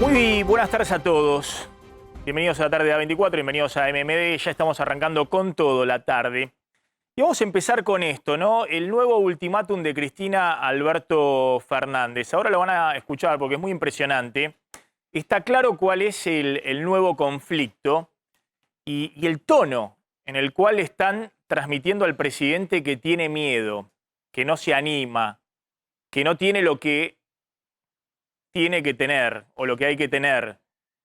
Muy buenas tardes a todos. Bienvenidos a la tarde de A24, bienvenidos a MMD. Ya estamos arrancando con todo la tarde. Y vamos a empezar con esto, ¿no? El nuevo ultimátum de Cristina Alberto Fernández. Ahora lo van a escuchar porque es muy impresionante. Está claro cuál es el nuevo conflicto y el tono en el cual están transmitiendo al presidente que tiene miedo, que no se anima, que no tiene lo que tiene que tener o lo que hay que tener.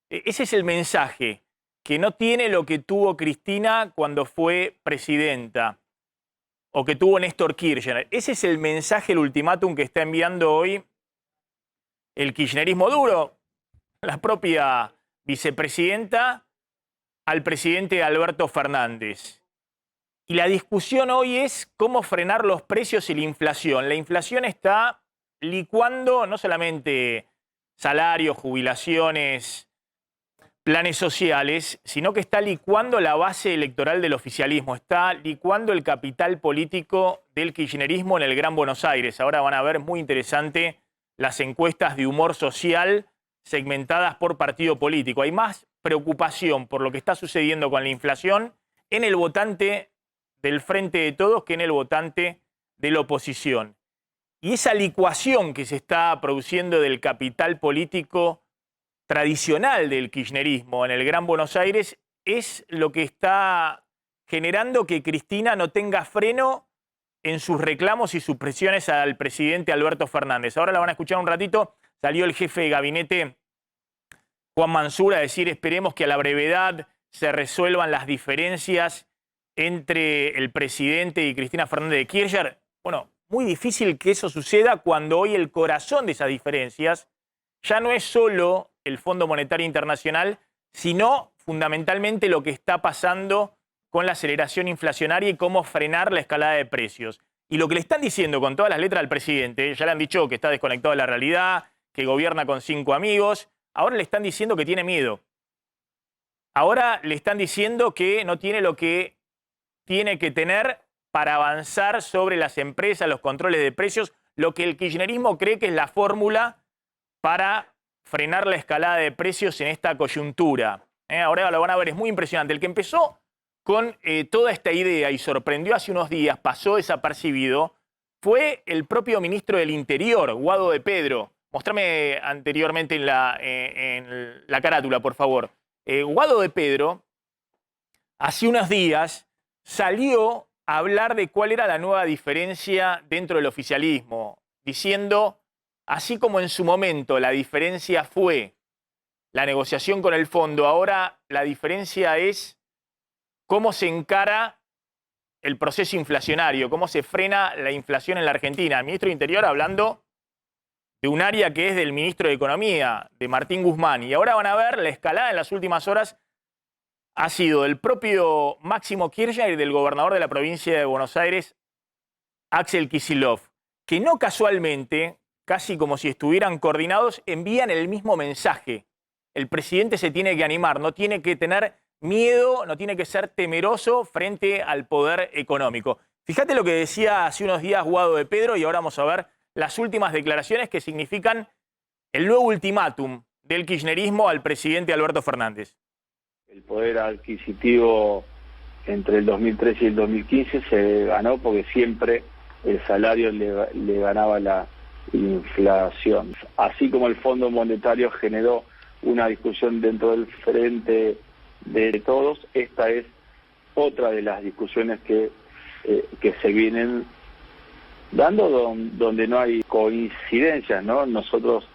Ese es el mensaje, que no tiene lo que tuvo Cristina cuando fue presidenta o que tuvo Néstor Kirchner. Ese es el mensaje, el ultimátum que está enviando hoy el kirchnerismo duro, la propia vicepresidenta, al presidente Alberto Fernández. Y la discusión hoy es cómo frenar los precios y la inflación. La inflación está licuando no solamente salarios, jubilaciones, planes sociales, sino que está licuando la base electoral del oficialismo, está licuando el capital político del kirchnerismo en el Gran Buenos Aires. Ahora van a ver, muy interesante, las encuestas de humor social segmentadas por partido político. Hay más preocupación por lo que está sucediendo con la inflación en el votante del Frente de Todos que en el votante de la oposición. Y esa licuación que se está produciendo del capital político tradicional del kirchnerismo en el Gran Buenos Aires es lo que está generando que Cristina no tenga freno en sus reclamos y sus presiones al presidente Alberto Fernández. Ahora la van a escuchar un ratito. Salió el jefe de gabinete, Juan Mansur, a decir: esperemos que a la brevedad se resuelvan las diferencias entre el presidente y Cristina Fernández de Kirchner. Bueno, muy difícil que eso suceda cuando hoy el corazón de esas diferencias ya no es solo el Fondo Monetario Internacional, sino fundamentalmente lo que está pasando con la aceleración inflacionaria y cómo frenar la escalada de precios. Y lo que le están diciendo con todas las letras al presidente, ya le han dicho que está desconectado de la realidad, que gobierna con 5 amigos, ahora le están diciendo que tiene miedo. Ahora le están diciendo que no tiene lo que tiene que tener para avanzar sobre las empresas, los controles de precios, lo que el kirchnerismo cree que es la fórmula para frenar la escalada de precios en esta coyuntura. Ahora lo van a ver, es muy impresionante. El que empezó con toda esta idea y sorprendió hace unos días, pasó desapercibido, fue el propio ministro del Interior, Guado de Pedro. Mostrame anteriormente en la carátula, por favor. Guado de Pedro, hace unos días, salió a hablar de cuál era la nueva diferencia dentro del oficialismo, diciendo: así como en su momento la diferencia fue la negociación con el fondo, ahora la diferencia es cómo se encara el proceso inflacionario, cómo se frena la inflación en la Argentina. El ministro de Interior hablando de un área que es del ministro de Economía, de Martín Guzmán. Y ahora van a ver, la escalada en las últimas horas ha sido del propio Máximo Kirchner y del gobernador de la provincia de Buenos Aires, Axel Kicillof, que no casualmente, casi como si estuvieran coordinados, envían el mismo mensaje. El presidente se tiene que animar, no tiene que tener miedo, no tiene que ser temeroso frente al poder económico. Fíjate lo que decía hace unos días Guado de Pedro y ahora vamos a ver las últimas declaraciones que significan el nuevo ultimátum del kirchnerismo al presidente Alberto Fernández. El poder adquisitivo entre el 2013 y el 2015 se ganó porque siempre el salario le ganaba la inflación. Así como el Fondo Monetario generó una discusión dentro del Frente de Todos, esta es otra de las discusiones que se vienen dando donde no hay coincidencias, ¿no? Nosotros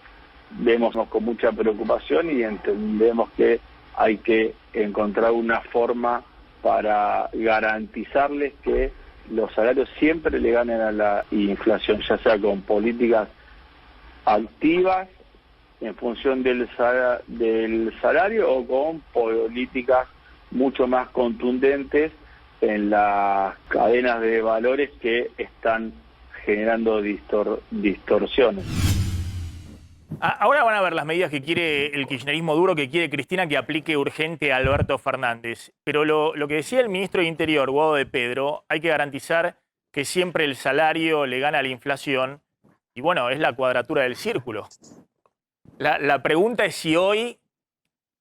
vemos con mucha preocupación y entendemos que hay que encontrar una forma para garantizarles que los salarios siempre le ganen a la inflación, ya sea con políticas activas en función del salario o con políticas mucho más contundentes en las cadenas de valores que están generando distorsiones. Ahora van a ver las medidas que quiere el kirchnerismo duro, que quiere Cristina que aplique urgente a Alberto Fernández. Pero lo que decía el ministro de Interior, Guado de Pedro, hay que garantizar que siempre el salario le gana a la inflación. Y bueno, es la cuadratura del círculo. La pregunta es si hoy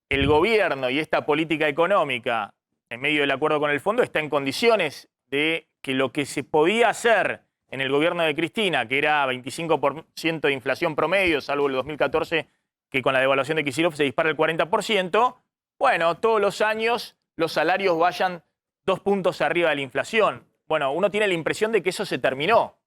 el gobierno y esta política económica, en medio del acuerdo con el fondo, está en condiciones de que lo que se podía hacer en el gobierno de Cristina, que era 25% de inflación promedio, salvo el 2014, que con la devaluación de Kicillof se dispara el 40%, bueno, todos los años los salarios vayan 2 puntos arriba de la inflación. Bueno, uno tiene la impresión de que eso se terminó.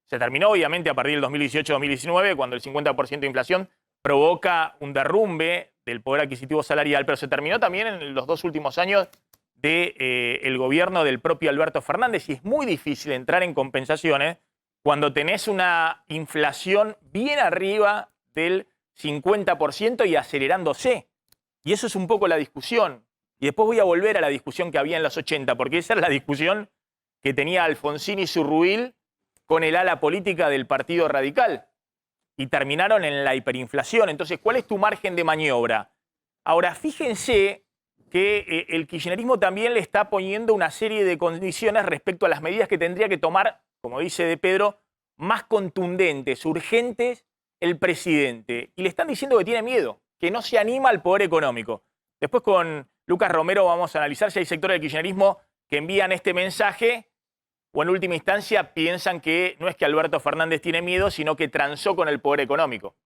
Se terminó, obviamente, a partir del 2018-2019, cuando el 50% de inflación provoca un derrumbe del poder adquisitivo salarial, pero se terminó también en los 2 últimos años del gobierno del propio Alberto Fernández, y es muy difícil entrar en compensaciones cuando tenés una inflación bien arriba del 50% y acelerándose. Y eso es un poco la discusión. Y después voy a volver a la discusión que había en los 80, porque esa era la discusión que tenía Alfonsín y Zurruil con el ala política del Partido Radical. Y terminaron en la hiperinflación. Entonces, ¿cuál es tu margen de maniobra? Ahora, fíjense que el kirchnerismo también le está poniendo una serie de condiciones respecto a las medidas que tendría que tomar, como dice De Pedro, más contundentes, urgentes, el presidente. Y le están diciendo que tiene miedo, que no se anima al poder económico. Después con Lucas Romero vamos a analizar si hay sectores del kirchnerismo que envían este mensaje o en última instancia piensan que no es que Alberto Fernández tiene miedo, sino que transó con el poder económico.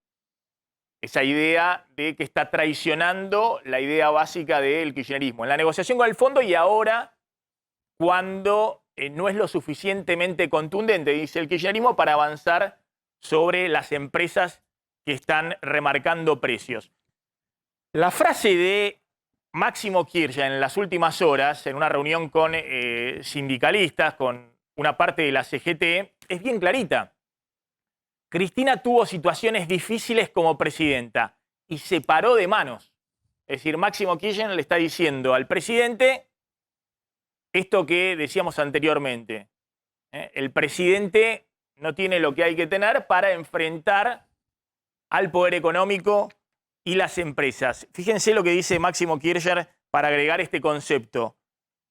Esa idea de que está traicionando la idea básica del kirchnerismo en la negociación con el fondo y ahora cuando no es lo suficientemente contundente, dice el kirchnerismo, para avanzar sobre las empresas que están remarcando precios. La frase de Máximo Kirchner en las últimas horas, en una reunión con sindicalistas, con una parte de la CGT, es bien clarita. Cristina tuvo situaciones difíciles como presidenta y se paró de manos. Es decir, Máximo Kirchner le está diciendo al presidente esto que decíamos anteriormente. El presidente no tiene lo que hay que tener para enfrentar al poder económico y las empresas. Fíjense lo que dice Máximo Kirchner para agregar este concepto.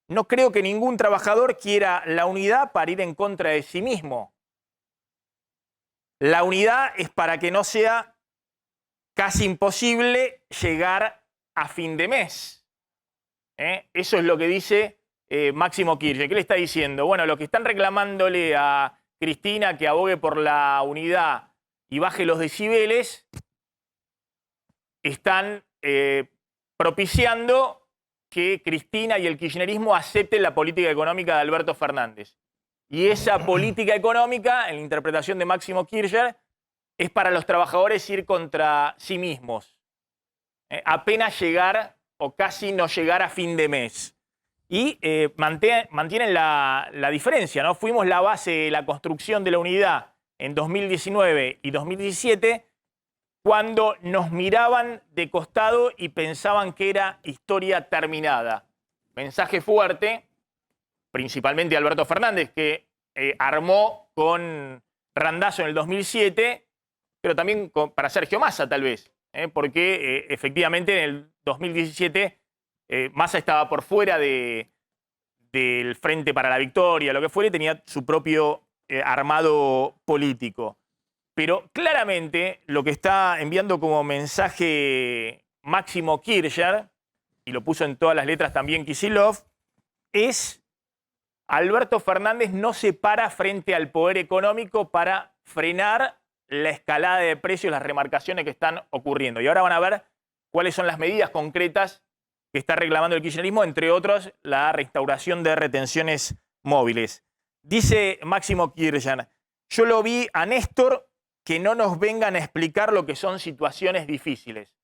No creo que ningún trabajador quiera la unidad para ir en contra de sí mismo. La unidad es para que no sea casi imposible llegar a fin de mes. Eso es lo que dice Máximo Kirchner. ¿Qué le está diciendo? Bueno, los que están reclamándole a Cristina que abogue por la unidad y baje los decibeles, están propiciando que Cristina y el kirchnerismo acepten la política económica de Alberto Fernández. Y esa política económica, en la interpretación de Máximo Kirchner, es para los trabajadores ir contra sí mismos. Apenas llegar o casi no llegar a fin de mes. Y mantienen la diferencia, ¿no? Fuimos la base de la construcción de la unidad en 2019 y 2017, cuando nos miraban de costado y pensaban que era historia terminada. Mensaje fuerte, principalmente Alberto Fernández, que armó con Randazzo en el 2007, pero también para Sergio Massa tal vez, porque efectivamente en el 2017 Massa estaba por fuera del Frente para la Victoria, lo que fuera, y tenía su propio armado político. Pero claramente lo que está enviando como mensaje Máximo Kirchner, y lo puso en todas las letras también Kicillof, es Alberto Fernández no se para frente al poder económico para frenar la escalada de precios, las remarcaciones que están ocurriendo. Y ahora van a ver cuáles son las medidas concretas que está reclamando el kirchnerismo, entre otros la restauración de retenciones móviles. Dice Máximo Kirchner, yo lo vi a Néstor que no nos vengan a explicar lo que son situaciones difíciles.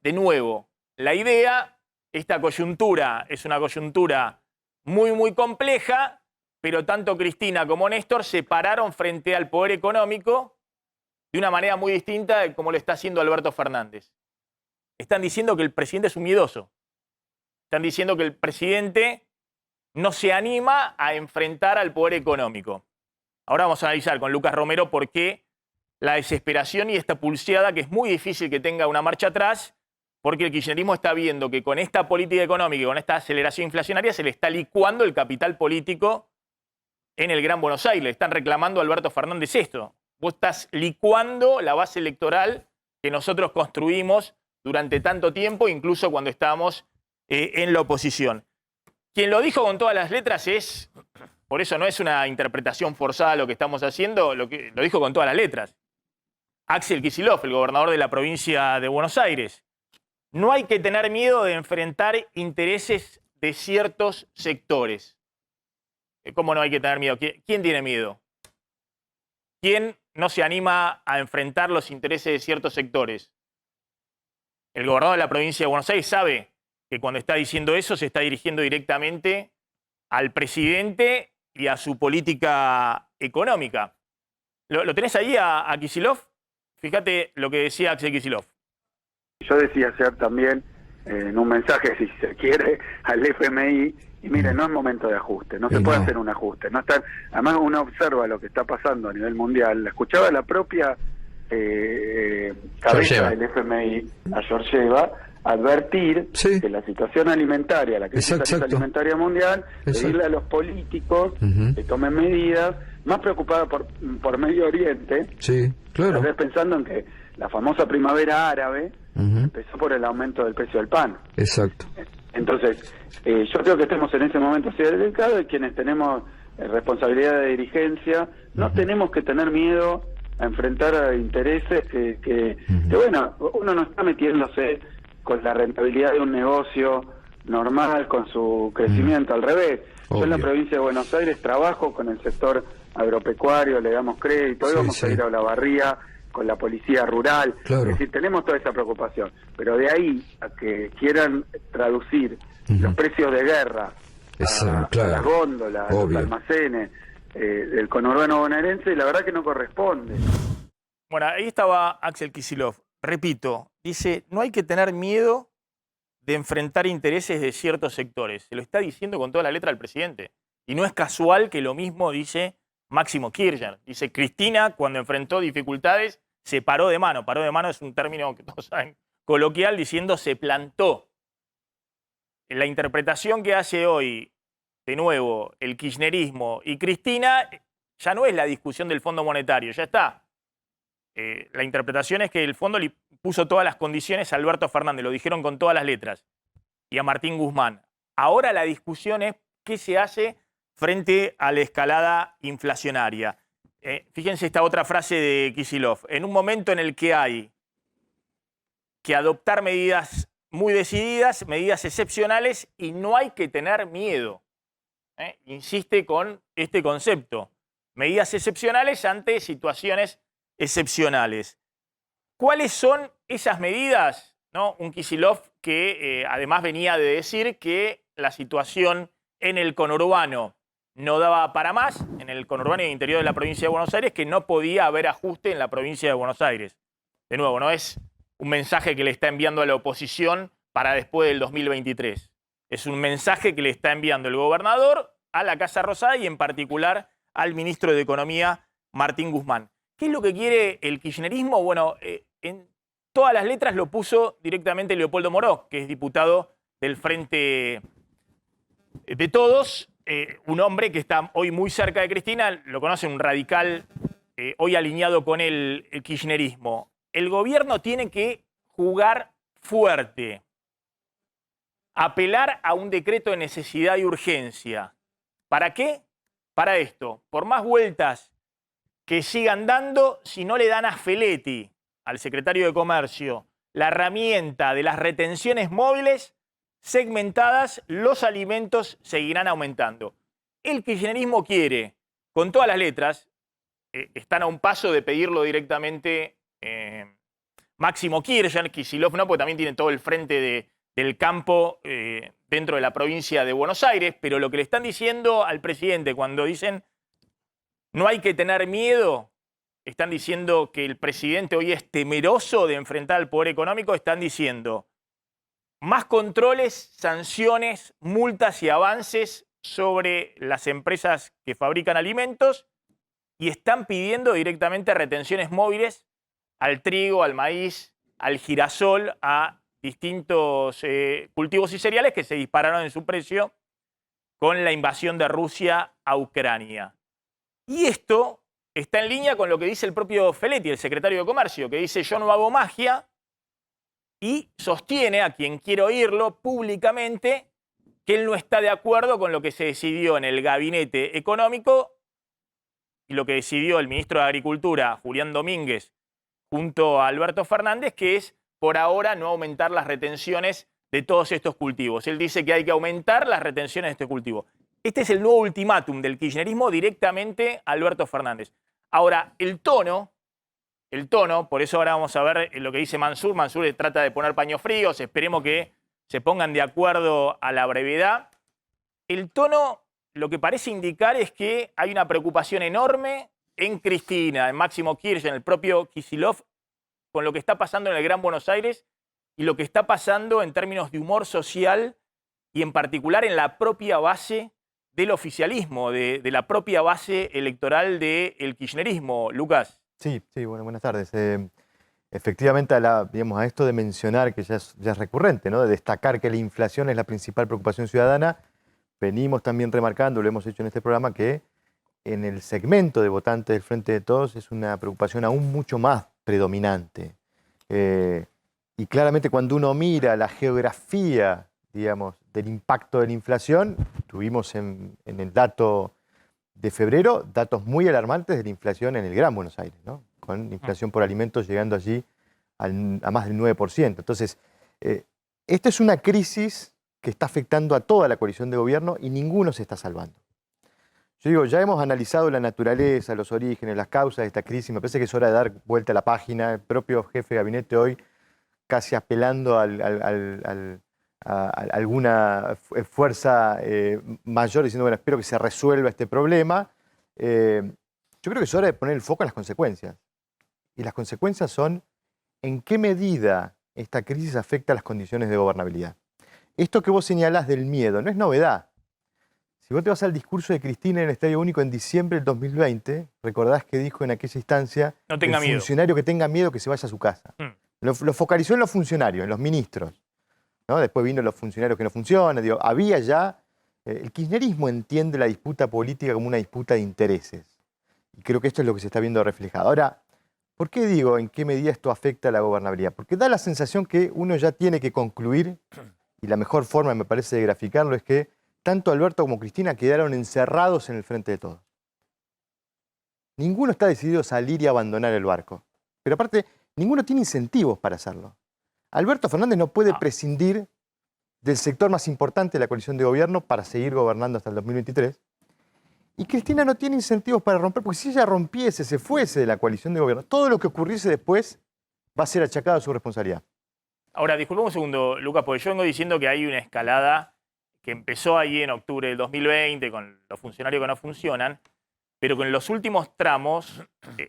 De nuevo, la idea, esta coyuntura es una coyuntura muy, muy compleja, pero tanto Cristina como Néstor se pararon frente al poder económico de una manera muy distinta de como lo está haciendo Alberto Fernández. Están diciendo que el presidente es un miedoso. Están diciendo que el presidente no se anima a enfrentar al poder económico. Ahora vamos a analizar con Lucas Romero por qué la desesperación y esta pulseada, que es muy difícil que tenga una marcha atrás, porque el kirchnerismo está viendo que con esta política económica y con esta aceleración inflacionaria se le está licuando el capital político en el Gran Buenos Aires. Le están reclamando a Alberto Fernández esto. Vos estás licuando la base electoral que nosotros construimos durante tanto tiempo, incluso cuando estábamos en la oposición. Quien lo dijo con todas las letras es, por eso no es una interpretación forzada lo que estamos haciendo, lo dijo con todas las letras. Axel Kicillof, el gobernador de la provincia de Buenos Aires. No hay que tener miedo de enfrentar intereses de ciertos sectores. ¿Cómo no hay que tener miedo? ¿Quién tiene miedo? ¿Quién no se anima a enfrentar los intereses de ciertos sectores? El gobernador de la provincia de Buenos Aires sabe que cuando está diciendo eso se está dirigiendo directamente al presidente y a su política económica. ¿Lo tenés ahí a Kicillof? Fíjate lo que decía Axel Kicillof. Yo decía ayer también, en un mensaje, si se quiere, al FMI, y mire, no es momento de ajuste, no se puede hacer un ajuste. No están, además uno observa lo que está pasando a nivel mundial. La escuchaba la propia cabeza del FMI, a Georgieva, advertir que la situación alimentaria, la crisis alimentaria mundial, pedirle a los políticos que tomen medidas, más preocupada por Medio Oriente, tal vez pensando en que la famosa primavera árabe empezó por el aumento del precio del pan. Entonces, yo creo que estamos en ese momento así delicado y quienes tenemos responsabilidad de dirigencia, no tenemos que tener miedo a enfrentar a intereses que bueno, uno no está metiéndose con la rentabilidad de un negocio normal, con su crecimiento, al revés. Yo en la provincia de Buenos Aires trabajo con el sector agropecuario, le damos crédito, hoy vamos a ir a Olavarría con la policía rural, es decir, tenemos toda esa preocupación, pero de ahí a que quieran traducir los precios de guerra a las góndolas, a los almacenes del conurbano bonaerense, la verdad que no corresponde. Bueno, ahí estaba Axel Kicillof. Repito, dice, no hay que tener miedo de enfrentar intereses de ciertos sectores. Se lo está diciendo con toda la letra del presidente. Y no es casual que lo mismo dice Máximo Kirchner. Dice, Cristina, cuando enfrentó dificultades, se paró de mano. Paró de mano es un término que todos saben coloquial, diciendo se plantó. La interpretación que hace hoy, de nuevo, el kirchnerismo y Cristina, ya no es la discusión del Fondo Monetario, ya está. La interpretación es que el fondo le puso todas las condiciones a Alberto Fernández, lo dijeron con todas las letras, y a Martín Guzmán. Ahora la discusión es qué se hace frente a la escalada inflacionaria. Fíjense esta otra frase de Kicillof. En un momento en el que hay que adoptar medidas muy decididas, medidas excepcionales, y no hay que tener miedo. Insiste con este concepto. Medidas excepcionales ante situaciones excepcionales. ¿Cuáles son esas medidas? ¿No? Un Kicillof que además venía de decir que la situación en el conurbano no daba para más, en el conurbano y interior de la provincia de Buenos Aires, que no podía haber ajuste en la provincia de Buenos Aires. De nuevo, no es un mensaje que le está enviando a la oposición para después del 2023. Es un mensaje que le está enviando el gobernador a la Casa Rosada y en particular al ministro de Economía, Martín Guzmán. ¿Qué es lo que quiere el kirchnerismo? Bueno, en todas las letras lo puso directamente Leopoldo Moró, que es diputado del Frente de Todos, un hombre que está hoy muy cerca de Cristina, lo conoce, un radical hoy alineado con el kirchnerismo. El gobierno tiene que jugar fuerte, apelar a un decreto de necesidad y urgencia. ¿Para qué? Para esto, por más vueltas que sigan dando, si no le dan a Feletti, al secretario de Comercio, la herramienta de las retenciones móviles segmentadas, los alimentos seguirán aumentando. El kirchnerismo quiere, con todas las letras, están a un paso de pedirlo directamente Máximo Kirchner, Kicillof no, porque también tiene todo el frente del campo dentro de la provincia de Buenos Aires, pero lo que le están diciendo al presidente cuando dicen no hay que tener miedo, están diciendo que el presidente hoy es temeroso de enfrentar al poder económico, están diciendo más controles, sanciones, multas y avances sobre las empresas que fabrican alimentos y están pidiendo directamente retenciones móviles al trigo, al maíz, al girasol, a distintos cultivos y cereales que se dispararon en su precio con la invasión de Rusia a Ucrania. Y esto está en línea con lo que dice el propio Feletti, el secretario de Comercio, que dice yo no hago magia y sostiene a quien quiere oírlo públicamente que él no está de acuerdo con lo que se decidió en el gabinete económico y lo que decidió el ministro de Agricultura, Julián Domínguez, junto a Alberto Fernández, que es por ahora no aumentar las retenciones de todos estos cultivos. Él dice que hay que aumentar las retenciones de este cultivo. Este es el nuevo ultimátum del kirchnerismo directamente a Alberto Fernández. Ahora, el tono, por eso ahora vamos a ver lo que dice Mansur. Mansur trata de poner paños fríos, esperemos que se pongan de acuerdo a la brevedad. El tono lo que parece indicar es que hay una preocupación enorme en Cristina, en Máximo Kirchner, en el propio Kicillof, con lo que está pasando en el Gran Buenos Aires y lo que está pasando en términos de humor social y en particular en la propia base del oficialismo, de la propia base electoral del kirchnerismo. Lucas. Sí, bueno, buenas tardes. Efectivamente, digamos, a esto de mencionar, que ya es recurrente, ¿no? De destacar que la inflación es la principal preocupación ciudadana, venimos también remarcando, lo hemos hecho en este programa, que en el segmento de votantes del Frente de Todos es una preocupación aún mucho más predominante. Y claramente cuando uno mira la geografía, digamos, del impacto de la inflación, tuvimos en el dato de febrero datos muy alarmantes de la inflación en el Gran Buenos Aires, ¿no? Con inflación por alimentos llegando allí a más del 9%. Entonces, esta es una crisis que está afectando a toda la coalición de gobierno y ninguno se está salvando. Yo digo, ya hemos analizado la naturaleza, los orígenes, las causas de esta crisis. Me parece que es hora de dar vuelta a la página. El propio jefe de gabinete hoy casi apelando a alguna fuerza mayor, diciendo, bueno, espero que se resuelva este problema. Yo creo que es hora de poner el foco en las consecuencias. Y las consecuencias son en qué medida esta crisis afecta a las condiciones de gobernabilidad. Esto que vos señalás del miedo no es novedad. Si vos te vas al discurso de Cristina en el Estadio Único en diciembre del 2020, recordás que dijo en aquella instancia, no tenga miedo. Funcionario que tenga miedo que se vaya a su casa. Lo focalizó en los funcionarios, en los ministros, ¿no? Después vino los funcionarios que no funcionan. Digo, había ya... el kirchnerismo entiende la disputa política como una disputa de intereses. Y creo que esto es lo que se está viendo reflejado. Ahora, ¿por qué digo en qué medida esto afecta a la gobernabilidad? Porque da la sensación que uno ya tiene que concluir, y la mejor forma, me parece, de graficarlo es que tanto Alberto como Cristina quedaron encerrados en el Frente de Todos. Ninguno está decidido a salir y abandonar el barco. Pero aparte, ninguno tiene incentivos para hacerlo. Alberto Fernández no puede prescindir del sector más importante de la coalición de gobierno para seguir gobernando hasta el 2023. Y Cristina no tiene incentivos para romper, porque si ella rompiese, se fuese de la coalición de gobierno, todo lo que ocurriese después va a ser achacado a su responsabilidad. Ahora, disculpame un segundo, Lucas, porque yo vengo diciendo que hay una escalada que empezó ahí en octubre del 2020 con los funcionarios que no funcionan, pero que en los últimos tramos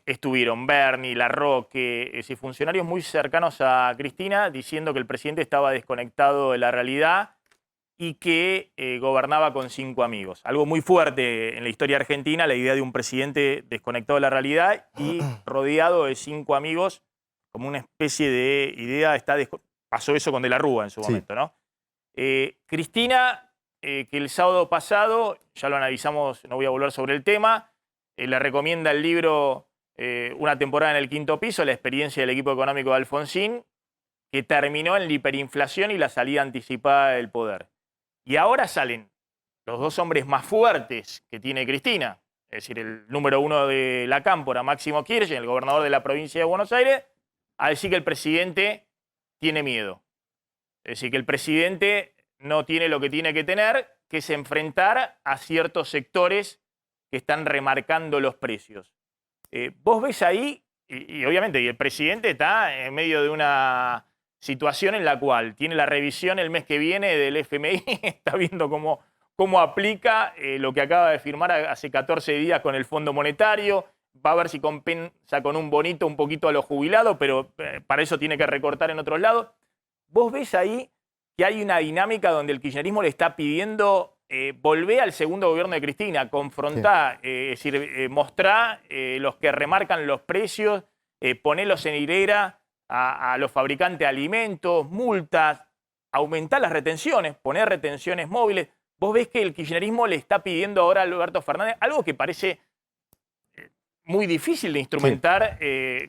estuvieron Berni, Larroque, funcionarios muy cercanos a Cristina diciendo que el presidente estaba desconectado de la realidad y que gobernaba con 5 amigos. Algo muy fuerte en la historia argentina, la idea de un presidente desconectado de la realidad y rodeado de 5 amigos, como una especie de idea. Pasó eso con De la Rúa en su momento, ¿no? Cristina, que el sábado pasado, ya lo analizamos, no voy a volver sobre el tema, le recomienda el libro Una temporada en el quinto piso, la experiencia del equipo económico de Alfonsín, que terminó en la hiperinflación y la salida anticipada del poder. Y ahora salen los 2 hombres más fuertes que tiene Cristina, es decir, el número 1 de la Cámpora, Máximo Kirchner, el gobernador de la provincia de Buenos Aires, a decir que el presidente tiene miedo. Es decir, que el presidente no tiene lo que tiene que tener, que es enfrentar a ciertos sectores que están remarcando los precios. Vos ves ahí, y obviamente el presidente está en medio de una situación en la cual tiene la revisión el mes que viene del FMI, está viendo cómo aplica lo que acaba de firmar hace 14 días con el Fondo Monetario, va a ver si compensa con un bonito un poquito a los jubilados, pero para eso tiene que recortar en otros lados. ¿Vos ves ahí que hay una dinámica donde el kirchnerismo le está pidiendo volver al segundo gobierno de Cristina, confrontar, es decir, mostrar los que remarcan los precios, ponerlos en hilera a los fabricantes de alimentos, multas, aumentar las retenciones, poner retenciones móviles? ¿Vos ves que el kirchnerismo le está pidiendo ahora a Alberto Fernández algo que parece muy difícil de instrumentar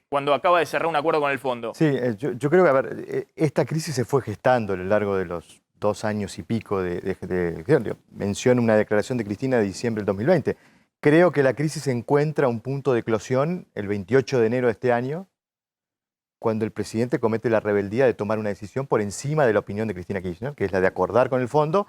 cuando acaba de cerrar un acuerdo con el fondo. Sí, yo creo que, a ver, esta crisis se fue gestando a lo largo de los 2 años y pico menciono una declaración de Cristina de diciembre del 2020. Creo que la crisis encuentra un punto de eclosión el 28 de enero de este año, cuando el presidente comete la rebeldía de tomar una decisión por encima de la opinión de Cristina Kirchner, que es la de acordar con el fondo,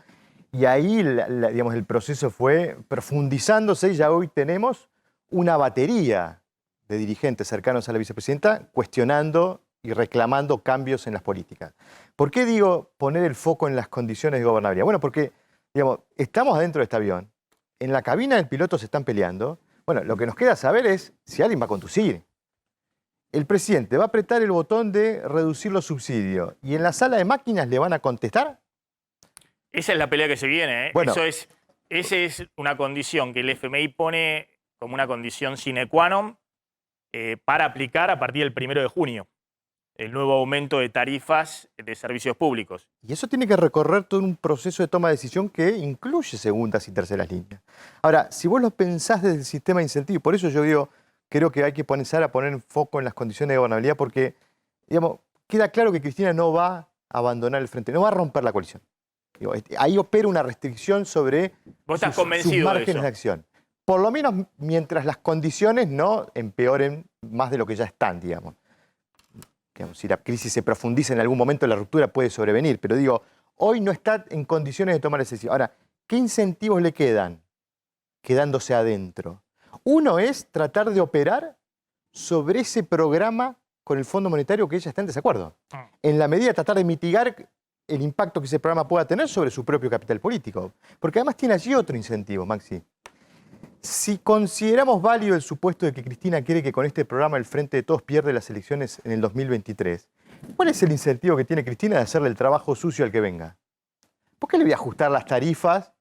y ahí digamos, el proceso fue profundizándose y ya hoy tenemos una batería de dirigentes cercanos a la vicepresidenta cuestionando y reclamando cambios en las políticas. ¿Por qué digo poner el foco en las condiciones de gobernabilidad? Bueno, porque digamos, estamos adentro de este avión, en la cabina del piloto se están peleando. Bueno, lo que nos queda saber es si alguien va a conducir. El presidente va a apretar el botón de reducir los subsidios y en la sala de máquinas le van a contestar. Esa es la pelea que se viene. Bueno, esa es una condición que el FMI pone como una condición sine qua non para aplicar a partir del 1 de junio el nuevo aumento de tarifas de servicios públicos. Y eso tiene que recorrer todo un proceso de toma de decisión que incluye segundas y terceras líneas. Ahora, si vos lo pensás desde el sistema de incentivos, por eso yo digo, creo que hay que comenzar a poner foco en las condiciones de gobernabilidad porque, digamos, queda claro que Cristina no va a abandonar el frente, no va a romper la coalición. Digo, ahí opera una restricción sobre sus márgenes de acción. Por lo menos mientras las condiciones no empeoren más de lo que ya están, digamos. Si la crisis se profundiza en algún momento, la ruptura puede sobrevenir. Pero digo, hoy no está en condiciones de tomar esa decisión. Ahora, ¿qué incentivos le quedan quedándose adentro? Uno es tratar de operar sobre ese programa con el Fondo Monetario que ella está en desacuerdo. En la medida de tratar de mitigar el impacto que ese programa pueda tener sobre su propio capital político. Porque además tiene allí otro incentivo, Maxi. Si consideramos válido el supuesto de que Cristina quiere que con este programa el Frente de Todos pierda las elecciones en el 2023, ¿cuál es el incentivo que tiene Cristina de hacerle el trabajo sucio al que venga? ¿Por qué le voy a ajustar las tarifas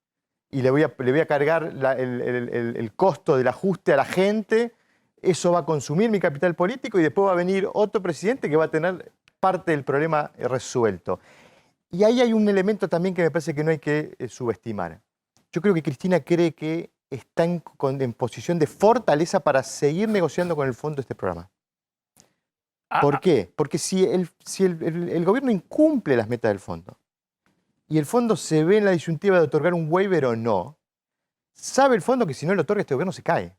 y le voy a cargar el costo del ajuste a la gente? Eso va a consumir mi capital político y después va a venir otro presidente que va a tener parte del problema resuelto. Y ahí hay un elemento también que me parece que no hay que subestimar. Yo creo que Cristina cree que está en posición de fortaleza para seguir negociando con el fondo este programa. ¿Por qué? Porque si el gobierno incumple las metas del fondo y el fondo se ve en la disyuntiva de otorgar un waiver o no, sabe el fondo que si no le otorga este gobierno se cae.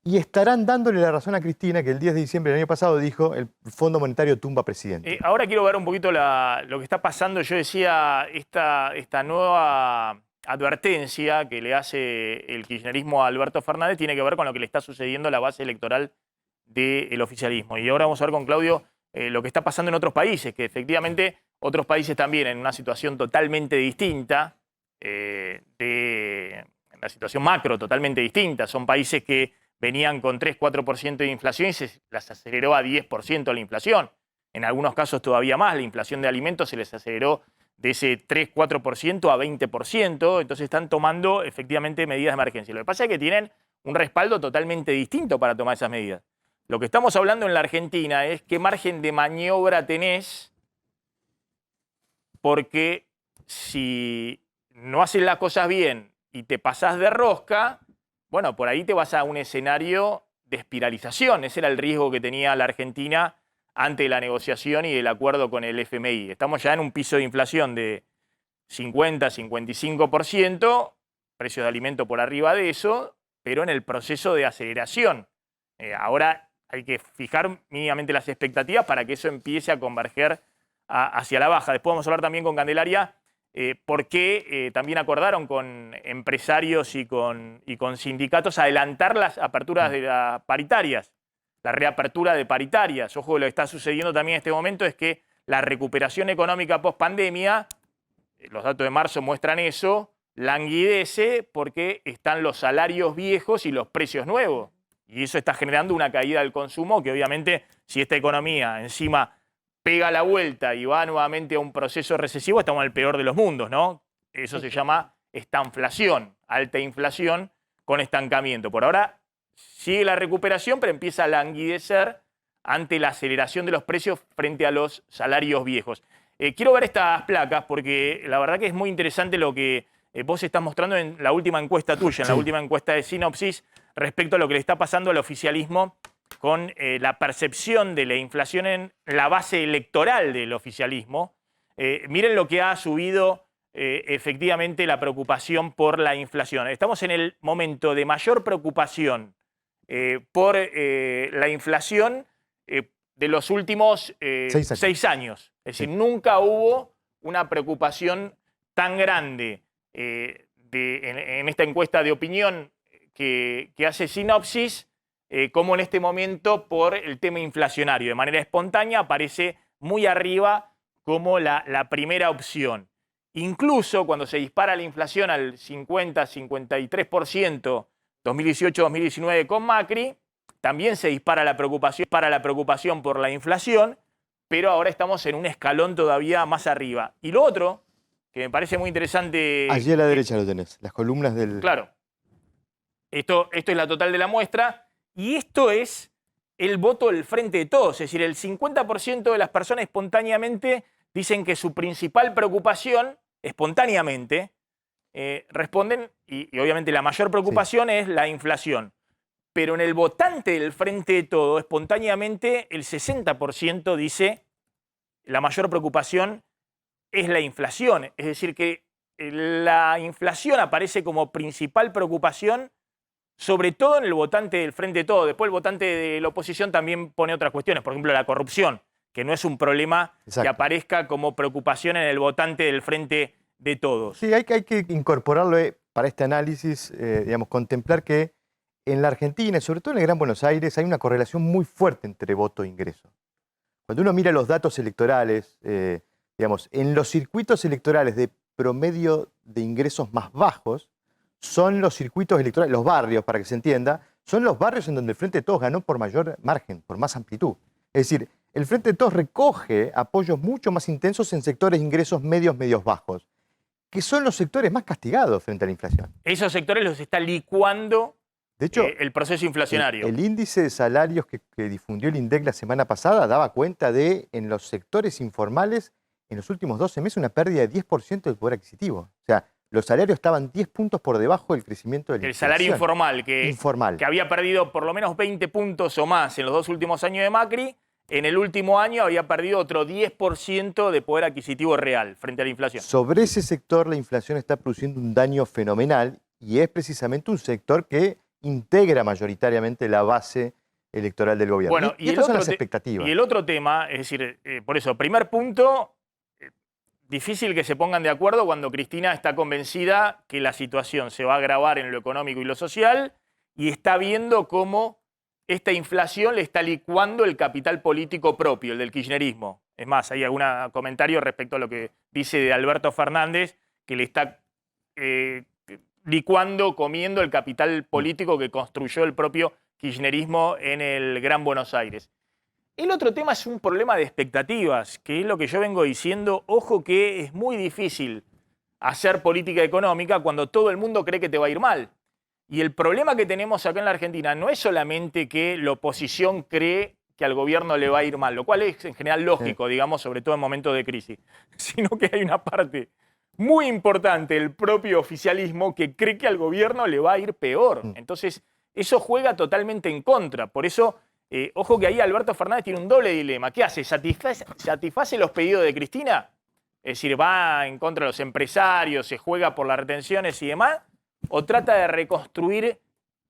Y estarán dándole la razón a Cristina, que el 10 de diciembre del año pasado dijo el Fondo Monetario tumba presidente. Ahora quiero ver un poquito lo que está pasando. Yo decía, esta nueva advertencia que le hace el kirchnerismo a Alberto Fernández tiene que ver con lo que le está sucediendo a la base electoral del oficialismo. Y ahora vamos a ver con Claudio lo que está pasando en otros países, que efectivamente otros países también en una situación totalmente distinta, de la situación macro totalmente distinta. Son países que venían con 3-4% de inflación y se las aceleró a 10% la inflación. En algunos casos todavía más, la inflación de alimentos se les aceleró de ese 3-4% a 20%, entonces están tomando efectivamente medidas de emergencia. Lo que pasa es que tienen un respaldo totalmente distinto para tomar esas medidas. Lo que estamos hablando en la Argentina es qué margen de maniobra tenés, porque si no haces las cosas bien y te pasás de rosca, bueno, por ahí te vas a un escenario de espiralización. Ese era el riesgo que tenía la Argentina ante la negociación y el acuerdo con el FMI. Estamos ya en un piso de inflación de 50-55%, precios de alimento por arriba de eso, pero en el proceso de aceleración. Ahora hay que fijar mínimamente las expectativas para que eso empiece a converger hacia la baja. Después vamos a hablar también con Candelaria por qué también acordaron con empresarios y con sindicatos adelantar las aperturas de las paritarias, la reapertura de paritarias. Ojo, lo que está sucediendo también en este momento es que la recuperación económica post-pandemia, los datos de marzo muestran eso, languidece porque están los salarios viejos y los precios nuevos. Y eso está generando una caída del consumo que obviamente si esta economía encima pega la vuelta y va nuevamente a un proceso recesivo, estamos en el peor de los mundos, ¿no? Eso se llama estanflación, alta inflación con estancamiento. Por ahora sigue la recuperación, pero empieza a languidecer ante la aceleración de los precios frente a los salarios viejos. Quiero ver estas placas porque la verdad que es muy interesante lo que vos estás mostrando en la última encuesta tuya, en la última encuesta de Sinopsis. respecto a lo que le está pasando al oficialismo con la percepción de la inflación en la base electoral del oficialismo. Miren lo que ha subido efectivamente la preocupación por la inflación. Estamos en el momento de mayor preocupación por la inflación de los últimos 6 años. Es decir, nunca hubo una preocupación tan grande en esta encuesta de opinión que hace Sinopsis como en este momento por el tema inflacionario. De manera espontánea aparece muy arriba como la primera opción. Incluso cuando se dispara la inflación al 50-53%, 2018-2019 con Macri, también se dispara la preocupación por la inflación, pero ahora estamos en un escalón todavía más arriba. Y lo otro, que me parece muy interesante... Allí a la derecha lo tenés, las columnas del... Claro. Esto es la total de la muestra, y esto es el voto del Frente de Todos. Es decir, el 50% de las personas espontáneamente dicen que su principal preocupación, espontáneamente, responden, y obviamente la mayor preocupación es la inflación. Pero en el votante del Frente de Todos, espontáneamente, el 60% dice la mayor preocupación es la inflación. Es decir, que la inflación aparece como principal preocupación, sobre todo en el votante del Frente de Todos. Después el votante de la oposición también pone otras cuestiones, por ejemplo la corrupción, que no es un problema que aparezca como preocupación en el votante del Frente de Todos. Sí, hay que incorporarlo para este análisis, digamos, contemplar que en la Argentina, y sobre todo en el Gran Buenos Aires, hay una correlación muy fuerte entre voto e ingreso. Cuando uno mira los datos electorales, digamos, en los circuitos electorales de promedio de ingresos más bajos, son los circuitos electorales, los barrios, para que se entienda, son los barrios en donde el Frente de Todos ganó por mayor margen, por más amplitud. Es decir, el Frente de Todos recoge apoyos mucho más intensos en sectores de ingresos medios, medios bajos, que son los sectores más castigados frente a la inflación. Esos sectores los está licuando, de hecho, el proceso inflacionario. El índice de salarios que difundió el INDEC la semana pasada daba cuenta de, en los sectores informales, en los últimos 12 meses, una pérdida de 10% del poder adquisitivo. O sea, los salarios estaban 10 puntos por debajo del crecimiento de la inflación. El salario informal, que había perdido por lo menos 20 puntos o más en los 2 últimos años de Macri, en el último año había perdido otro 10% de poder adquisitivo real frente a la inflación. Sobre ese sector la inflación está produciendo un daño fenomenal y es precisamente un sector que integra mayoritariamente la base electoral del gobierno. Bueno, y estas son las expectativas. Y el otro tema, es decir, por eso, primer punto, difícil que se pongan de acuerdo cuando Cristina está convencida que la situación se va a agravar en lo económico y lo social y está viendo cómo esta inflación le está licuando el capital político propio, el del kirchnerismo. Es más, hay algún comentario respecto a lo que dice de Alberto Fernández, que le está licuando, comiendo el capital político que construyó el propio kirchnerismo en el Gran Buenos Aires. El otro tema es un problema de expectativas, que es lo que yo vengo diciendo. Ojo que es muy difícil hacer política económica cuando todo el mundo cree que te va a ir mal. Y el problema que tenemos acá en la Argentina no es solamente que la oposición cree que al gobierno le va a ir mal, lo cual es en general lógico, digamos, sobre todo en momentos de crisis, sino que hay una parte muy importante del propio oficialismo que cree que al gobierno le va a ir peor. Entonces, eso juega totalmente en contra. Por eso, ojo que ahí Alberto Fernández tiene un doble dilema. ¿Qué hace? ¿Satisface los pedidos de Cristina? Es decir, va en contra de los empresarios, se juega por las retenciones y demás, o trata de reconstruir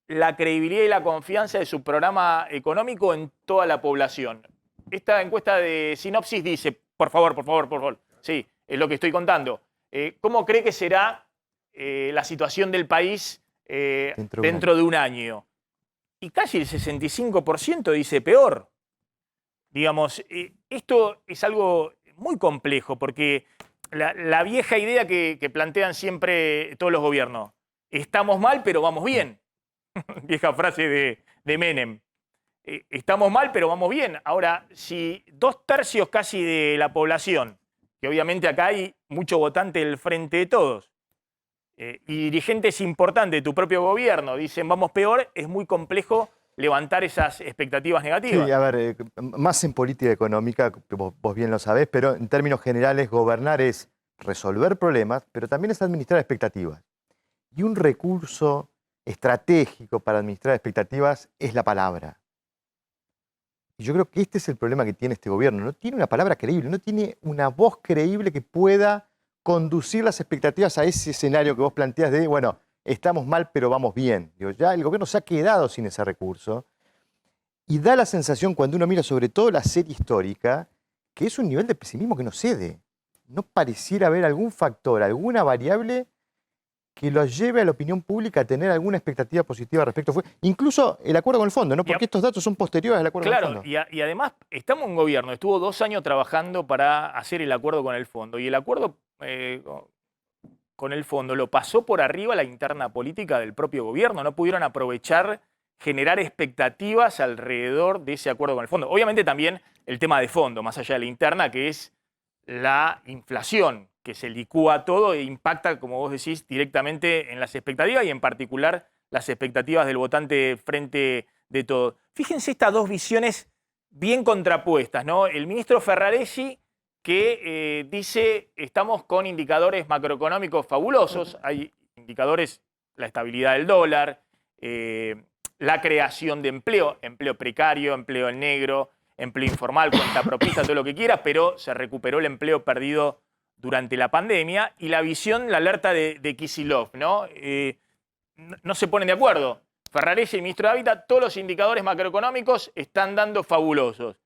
la credibilidad y la confianza de su programa económico en toda la población. Esta encuesta de Sinopsis dice, por favor, sí, es lo que estoy contando. ¿Cómo cree que será la situación del país dentro de un año? Y casi el 65% dice peor. Digamos, esto es algo muy complejo porque la vieja idea que plantean siempre todos los gobiernos, estamos mal pero vamos bien. Vieja frase de Menem. Estamos mal pero vamos bien. Ahora, si 2/3 casi de la población, que obviamente acá hay mucho votante del Frente de Todos, y dirigentes importantes de tu propio gobierno dicen vamos peor, es muy complejo levantar esas expectativas negativas. Sí, a ver, más en política económica, vos bien lo sabés, pero en términos generales gobernar es resolver problemas, pero también es administrar expectativas. Y un recurso estratégico para administrar expectativas es la palabra. Y yo creo que este es el problema que tiene este gobierno. No tiene una palabra creíble, no tiene una voz creíble que pueda conducir las expectativas a ese escenario que vos planteás de, bueno, estamos mal pero vamos bien. Digo, ya el gobierno se ha quedado sin ese recurso y da la sensación cuando uno mira sobre todo la serie histórica que es un nivel de pesimismo que no cede. No pareciera haber algún factor, alguna variable que lo lleve a la opinión pública a tener alguna expectativa positiva respecto. Incluso el acuerdo con el fondo, ¿no? Porque estos datos son posteriores al acuerdo con el fondo. Claro, y además estamos en un gobierno, estuvo 2 años trabajando para hacer el acuerdo con el fondo, y el acuerdo con el fondo lo pasó por arriba la interna política del propio gobierno, no pudieron aprovechar, generar expectativas alrededor de ese acuerdo con el fondo. Obviamente también el tema de fondo, más allá de la interna, que es la inflación, que se licúa todo e impacta, como vos decís, directamente en las expectativas y en particular las expectativas del votante frente de todo. Fíjense estas dos visiones bien contrapuestas, ¿no? El ministro Ferraresi que dice estamos con indicadores macroeconómicos fabulosos, hay indicadores, la estabilidad del dólar, la creación de empleo, empleo precario, empleo en negro, empleo informal, cuenta propista, todo lo que quieras, pero se recuperó el empleo perdido durante la pandemia, y la visión, la alerta de Kicillof, ¿no? No se ponen de acuerdo. Ferraresi y el ministro de Hábitat, todos los indicadores macroeconómicos están dando fabulosos.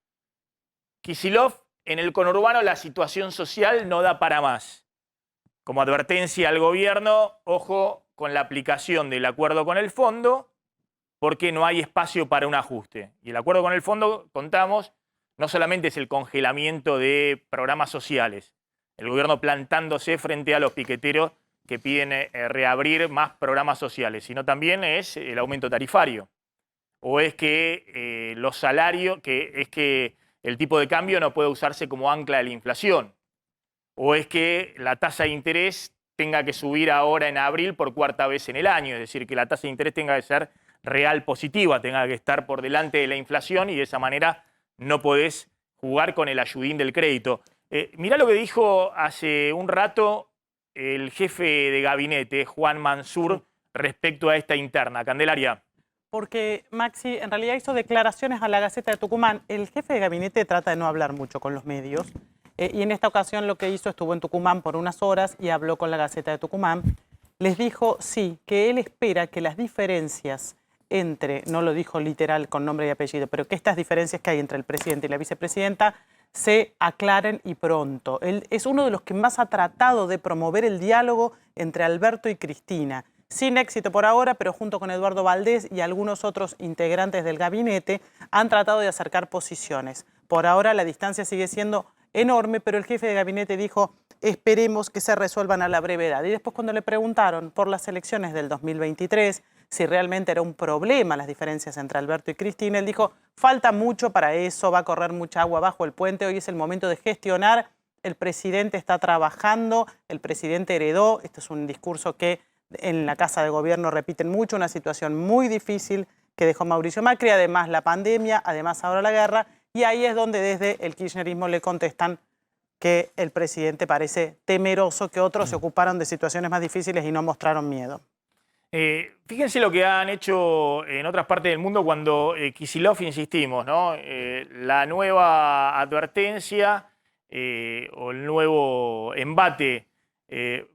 Kicillof, en el conurbano la situación social no da para más. Como advertencia al gobierno, ojo con la aplicación del acuerdo con el fondo, porque no hay espacio para un ajuste. Y el acuerdo con el fondo, contamos, no solamente es el congelamiento de programas sociales, el gobierno plantándose frente a los piqueteros que piden reabrir más programas sociales, sino también es el aumento tarifario. O es que los salarios, que el tipo de cambio no puede usarse como ancla de la inflación. O es que la tasa de interés tenga que subir ahora en abril por 4ª vez en el año, es decir, que la tasa de interés tenga que ser real positiva, tenga que estar por delante de la inflación, y de esa manera no podés jugar con el ayudín del crédito. Mirá lo que dijo hace un rato el jefe de gabinete, Juan Mansur, respecto a esta interna. Candelaria. Porque Maxi en realidad hizo declaraciones a la Gaceta de Tucumán. El jefe de gabinete trata de no hablar mucho con los medios, y en esta ocasión lo que hizo, estuvo en Tucumán por unas horas y habló con la Gaceta de Tucumán. Les dijo, sí, que él espera que las diferencias entre, no lo dijo literal con nombre y apellido, pero que estas diferencias que hay entre el presidente y la vicepresidenta se aclaren y pronto. Él es uno de los que más ha tratado de promover el diálogo entre Alberto y Cristina. Sin éxito por ahora, pero junto con Eduardo Valdés y algunos otros integrantes del gabinete han tratado de acercar posiciones. Por ahora la distancia sigue siendo enorme, pero el jefe de gabinete dijo, esperemos que se resuelvan a la brevedad. Y después, cuando le preguntaron por las elecciones del 2023, si realmente era un problema las diferencias entre Alberto y Cristina, él dijo, falta mucho para eso, va a correr mucha agua bajo el puente, hoy es el momento de gestionar, el presidente está trabajando, el presidente heredó, este es un discurso que en la Casa de Gobierno repiten mucho, una situación muy difícil que dejó Mauricio Macri, además la pandemia, además ahora la guerra, y ahí es donde desde el kirchnerismo le contestan que el presidente parece temeroso, que otros se ocuparon de situaciones más difíciles y no mostraron miedo. Fíjense lo que han hecho en otras partes del mundo cuando Kicillof, insistimos, ¿no? La nueva advertencia o el nuevo embate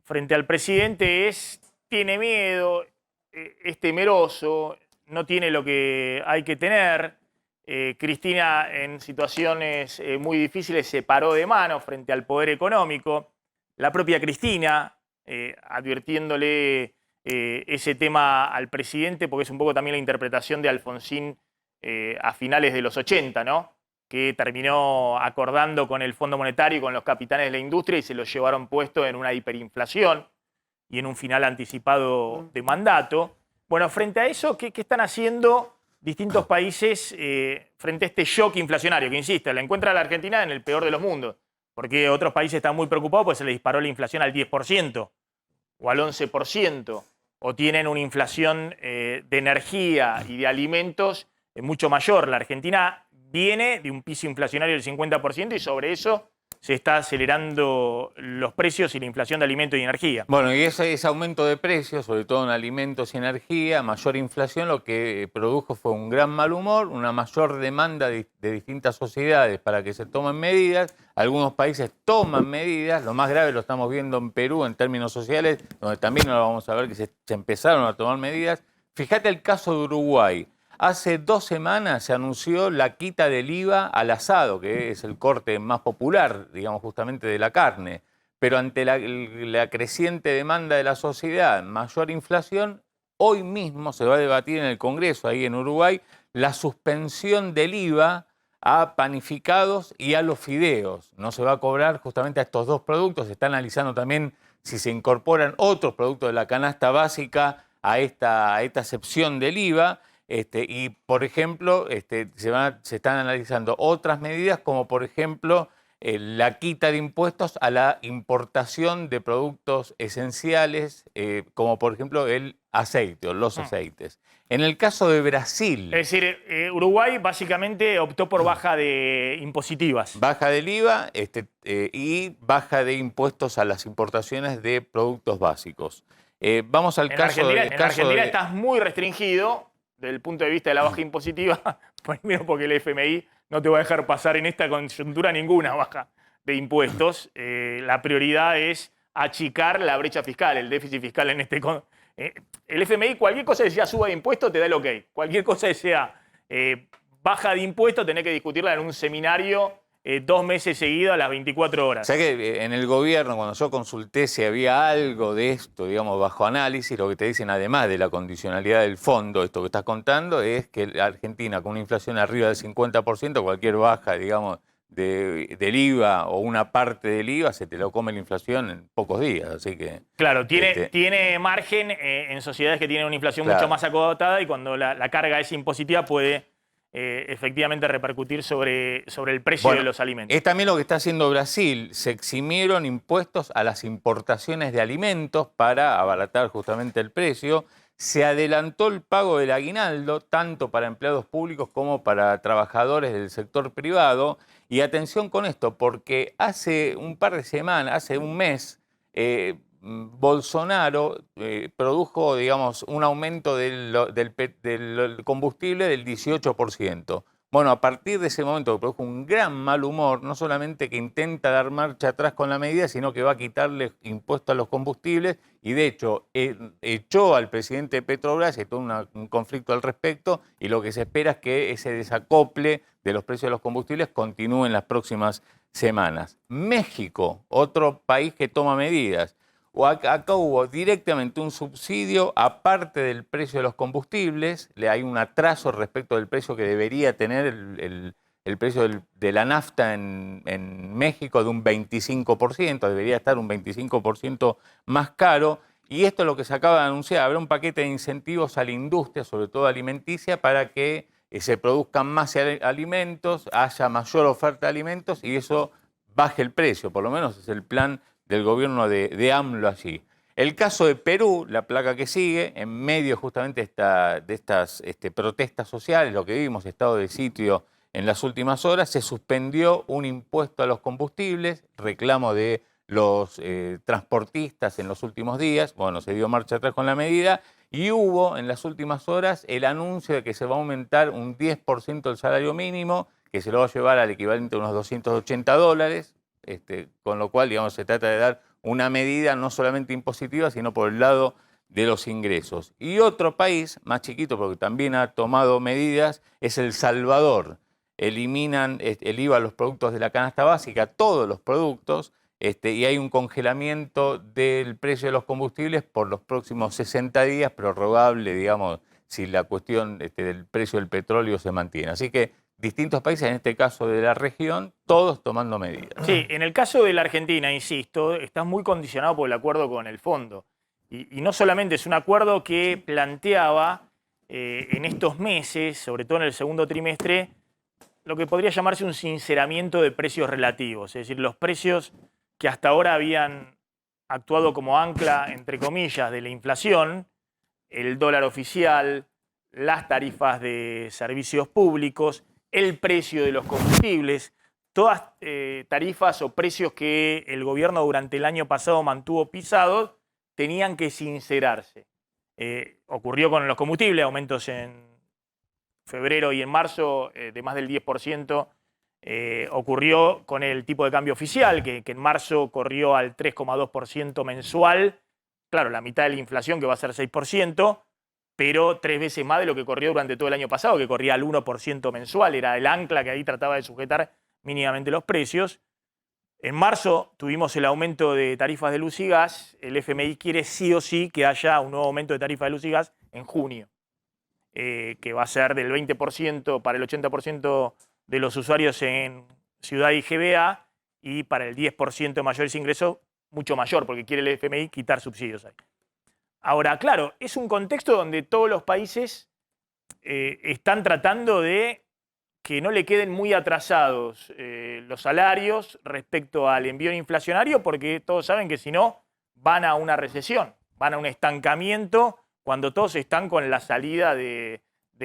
frente al presidente es, tiene miedo, es temeroso, no tiene lo que hay que tener. Cristina en situaciones muy difíciles se paró de mano frente al poder económico. La propia Cristina advirtiéndole ese tema al presidente, porque es un poco también la interpretación de Alfonsín a finales de los 80, ¿no? Que terminó acordando con el Fondo Monetario y con los capitanes de la industria y se lo llevaron puesto en una hiperinflación y en un final anticipado de mandato. Bueno, frente a eso, ¿qué están haciendo distintos países frente a este shock inflacionario? Que, insisto, la encuentra la Argentina en el peor de los mundos, porque otros países están muy preocupados porque se les disparó la inflación al 10% o al 11%, o tienen una inflación de energía y de alimentos mucho mayor. La Argentina viene de un piso inflacionario del 50% y sobre eso se está acelerando los precios y la inflación de alimentos y energía. Bueno, y ese aumento de precios, sobre todo en alimentos y energía, mayor inflación, lo que produjo fue un gran mal humor, una mayor demanda de distintas sociedades para que se tomen medidas. Algunos países toman medidas, lo más grave lo estamos viendo en Perú en términos sociales, donde también lo vamos a ver que se empezaron a tomar medidas. Fíjate el caso de Uruguay. Hace 2 semanas se anunció la quita del IVA al asado, que es el corte más popular, digamos, justamente de la carne. Pero ante la creciente demanda de la sociedad, mayor inflación, hoy mismo se va a debatir en el Congreso, ahí en Uruguay, la suspensión del IVA a panificados y a los fideos. No se va a cobrar justamente a estos 2 productos. Se está analizando también si se incorporan otros productos de la canasta básica a esta excepción del IVA. Y, por ejemplo, se están analizando otras medidas, como por ejemplo la quita de impuestos a la importación de productos esenciales, como por ejemplo el aceite o los aceites. En el caso de Brasil... Es decir, Uruguay básicamente optó por baja de impositivas. Baja del IVA y baja de impuestos a las importaciones de productos básicos. Vamos al caso... En Argentina estás muy restringido desde el punto de vista de la baja impositiva, primero porque el FMI no te va a dejar pasar en esta coyuntura ninguna baja de impuestos. La prioridad es achicar la brecha fiscal, el déficit fiscal en este... el FMI, cualquier cosa que sea suba de impuestos, te da el ok. Cualquier cosa que sea baja de impuestos, tenés que discutirla en un seminario 2 meses seguidos a las 24 horas. O sea que en el gobierno, cuando yo consulté si había algo de esto, digamos, bajo análisis, lo que te dicen, además de la condicionalidad del fondo, esto que estás contando, es que la Argentina, con una inflación arriba del 50%, cualquier baja, digamos, del IVA o una parte del IVA, se te lo come la inflación en pocos días. Así que... Claro, tiene margen en sociedades que tienen una inflación mucho más acotada, y cuando la carga es impositiva puede... efectivamente repercutir sobre el precio de los alimentos. Es también lo que está haciendo Brasil. Se eximieron impuestos a las importaciones de alimentos para abaratar justamente el precio. Se adelantó el pago del aguinaldo, tanto para empleados públicos como para trabajadores del sector privado. Y atención con esto, porque hace un par de semanas, hace un mes, Bolsonaro produjo, digamos, un aumento del combustible del 18%. Bueno, a partir de ese momento que produjo un gran mal humor, no solamente que intenta dar marcha atrás con la medida, sino que va a quitarle impuestos a los combustibles, y de hecho echó al presidente de Petrobras, y todo un conflicto al respecto, y lo que se espera es que ese desacople de los precios de los combustibles continúe en las próximas semanas. México, otro país que toma medidas. Acá hubo directamente un subsidio aparte del precio de los combustibles. Hay un atraso respecto del precio que debería tener el precio de la nafta en México, de un 25%, debería estar un 25% más caro. Y esto es lo que se acaba de anunciar: habrá un paquete de incentivos a la industria, sobre todo alimenticia, para que se produzcan más alimentos, haya mayor oferta de alimentos y eso baje el precio. Por lo menos es el plan del gobierno de AMLO allí. El caso de Perú, la placa que sigue, en medio justamente de estas protestas sociales, lo que vimos, estado de sitio en las últimas horas, se suspendió un impuesto a los combustibles, reclamo de los transportistas en los últimos días. Bueno, se dio marcha atrás con la medida y hubo en las últimas horas el anuncio de que se va a aumentar un 10% el salario mínimo, que se lo va a llevar al equivalente a unos $280, con lo cual, digamos, se trata de dar una medida no solamente impositiva, sino por el lado de los ingresos. Y otro país, más chiquito, porque también ha tomado medidas, es El Salvador. Eliminan el IVA a los productos de la canasta básica, todos los productos, y hay un congelamiento del precio de los combustibles por los próximos 60 días, prorrogable, digamos, si la cuestión del precio del petróleo se mantiene. Así que distintos países, en este caso de la región, todos tomando medidas. Sí, en el caso de la Argentina, insisto, estás muy condicionado por el acuerdo con el fondo. Y no solamente es un acuerdo que planteaba en estos meses, sobre todo en el segundo trimestre, lo que podría llamarse un sinceramiento de precios relativos. Es decir, los precios que hasta ahora habían actuado como ancla, entre comillas, de la inflación, el dólar oficial, las tarifas de servicios públicos, el precio de los combustibles, todas tarifas o precios que el gobierno durante el año pasado mantuvo pisados tenían que sincerarse. Ocurrió con los combustibles, aumentos en febrero y en marzo de más del 10%. Ocurrió con el tipo de cambio oficial, que en marzo corrió al 3,2% mensual. Claro, la mitad de la inflación, que va a ser 6%, pero 3 veces más de lo que corrió durante todo el año pasado, que corría al 1% mensual. Era el ancla que ahí trataba de sujetar mínimamente los precios. En marzo tuvimos el aumento de tarifas de luz y gas. El FMI quiere sí o sí que haya un nuevo aumento de tarifa de luz y gas en junio, que va a ser del 20% para el 80% de los usuarios en Ciudad y GBA, y para el 10% de mayores ingresos, mucho mayor, porque quiere el FMI quitar subsidios ahí. Ahora, claro, es un contexto donde todos los países están tratando de que no le queden muy atrasados los salarios respecto al envío inflacionario, porque todos saben que si no van a una recesión, van a un estancamiento cuando todos están con la salida del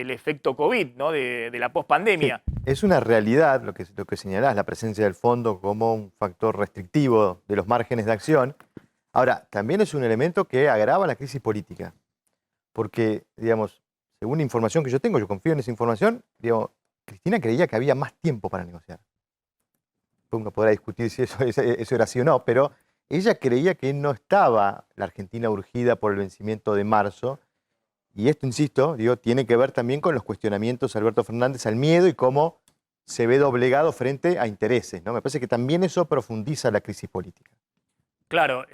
efecto COVID, ¿no? de la pospandemia. Sí, es una realidad lo que señalás, la presencia del fondo como un factor restrictivo de los márgenes de acción. Ahora, también es un elemento que agrava la crisis política, porque, digamos, según la información que yo tengo, yo confío en esa información, digamos, Cristina creía que había más tiempo para negociar. Uno podrá discutir si eso era así o no, pero ella creía que no estaba la Argentina urgida por el vencimiento de marzo. Y esto, insisto, tiene que ver también con los cuestionamientos de Alberto Fernández al miedo y cómo se ve doblegado frente a intereses, ¿no? Me parece que también eso profundiza la crisis política. Claro,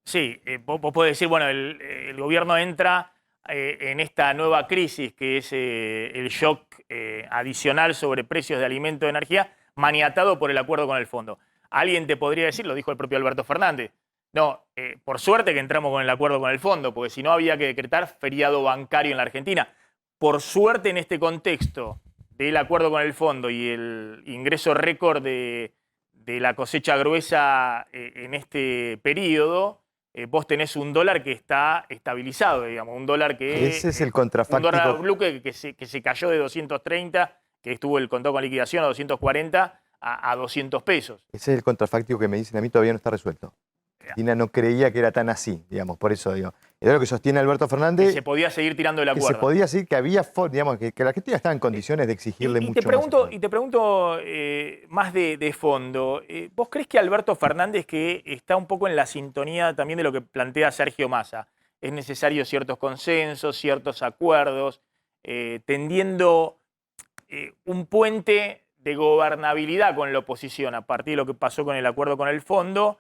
sí, vos podés decir, bueno, el gobierno entra en esta nueva crisis que es el shock adicional sobre precios de alimentos y energía, maniatado por el acuerdo con el fondo. Alguien te podría decir, lo dijo el propio Alberto Fernández, no, por suerte que entramos con el acuerdo con el fondo, porque si no había que decretar feriado bancario en la Argentina. Por suerte, en este contexto del acuerdo con el fondo y el ingreso récord de la cosecha gruesa en este periodo, vos tenés un dólar que está estabilizado, digamos, un dólar que... Ese es el contrafáctico. Un dólar blue que se cayó de 230, que estuvo el contado con liquidación a 240, a 200 pesos. Ese es el contrafáctico que me dicen a mí, todavía no está resuelto. Cristina no creía que era tan así, digamos, por eso digo. Es lo que sostiene Alberto Fernández. Que se podía seguir tirando de la cuerda. Que se podía decir que había, digamos, que la Argentina estaba en condiciones de exigirle mucho más. Y te pregunto más de fondo. ¿Vos crees que Alberto Fernández, que está un poco en la sintonía también de lo que plantea Sergio Massa, es necesario ciertos consensos, ciertos acuerdos, tendiendo un puente de gobernabilidad con la oposición a partir de lo que pasó con el acuerdo con el fondo?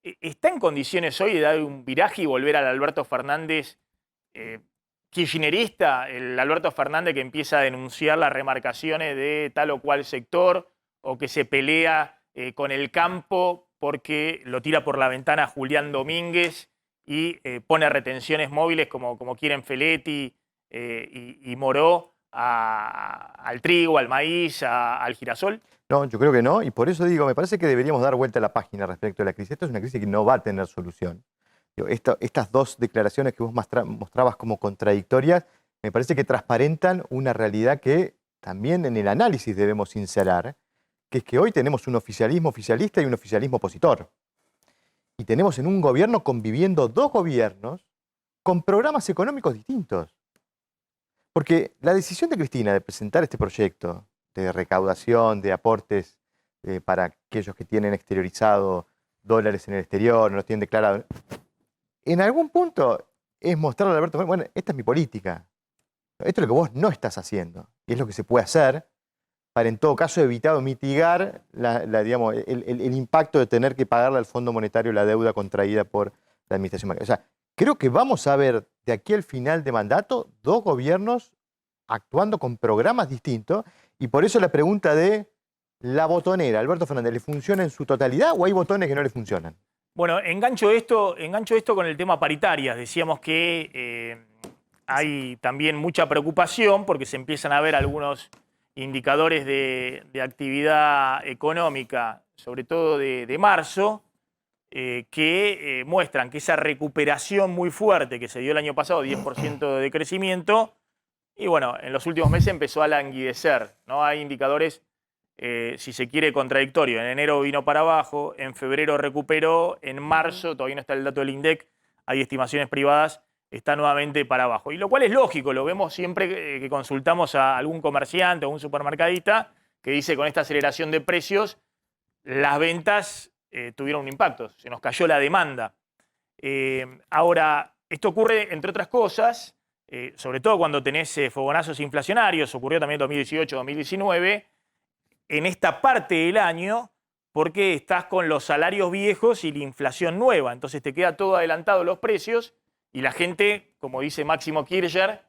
¿Está en condiciones hoy de dar un viraje y volver al Alberto Fernández kirchnerista? El Alberto Fernández que empieza a denunciar las remarcaciones de tal o cual sector, o que se pelea con el campo porque lo tira por la ventana Julián Domínguez y pone retenciones móviles como quieren Feletti y Moró al trigo, al maíz, al girasol. No, yo creo que no, y por eso digo, me parece que deberíamos dar vuelta a la página respecto a la crisis. Esto es una crisis que no va a tener solución. Estas dos declaraciones que vos mostrabas como contradictorias, me parece que transparentan una realidad que también en el análisis debemos sincerar, que es que hoy tenemos un oficialismo oficialista y un oficialismo opositor. Y tenemos en un gobierno conviviendo dos gobiernos con programas económicos distintos. Porque la decisión de Cristina de presentar este proyecto de recaudación, de aportes para aquellos que tienen exteriorizado dólares en el exterior, no los tienen declarado, en algún punto es mostrarle a Alberto Fernández, bueno, esta es mi política. Esto es lo que vos no estás haciendo. Y es lo que se puede hacer para, en todo caso, evitar o mitigar digamos, el impacto de tener que pagarle al Fondo Monetario la deuda contraída por la administración bancaria. O sea, creo que vamos a ver de aquí al final de mandato dos gobiernos actuando con programas distintos. Y por eso la pregunta de la botonera, Alberto Fernández, ¿le funciona en su totalidad o hay botones que no le funcionan? Bueno, engancho esto con el tema paritarias. Decíamos que hay también mucha preocupación porque se empiezan a ver algunos indicadores de actividad económica, sobre todo de marzo, que muestran que esa recuperación muy fuerte que se dio el año pasado, 10% de crecimiento, y bueno, en los últimos meses empezó a languidecer, ¿no? Hay indicadores si se quiere, contradictorio. En enero vino para abajo, en febrero recuperó, en marzo, todavía no está el dato del INDEC, hay estimaciones privadas, está nuevamente para abajo. Y lo cual es lógico, lo vemos siempre que consultamos a algún comerciante o un supermercadista que dice con esta aceleración de precios, las ventas tuvieron un impacto, se nos cayó la demanda. Ahora, esto ocurre, entre otras cosas, sobre todo cuando tenés fogonazos inflacionarios, ocurrió también en 2018-2019, en esta parte del año, porque estás con los salarios viejos y la inflación nueva. Entonces te queda todo adelantado los precios y la gente, como dice Máximo Kirchner,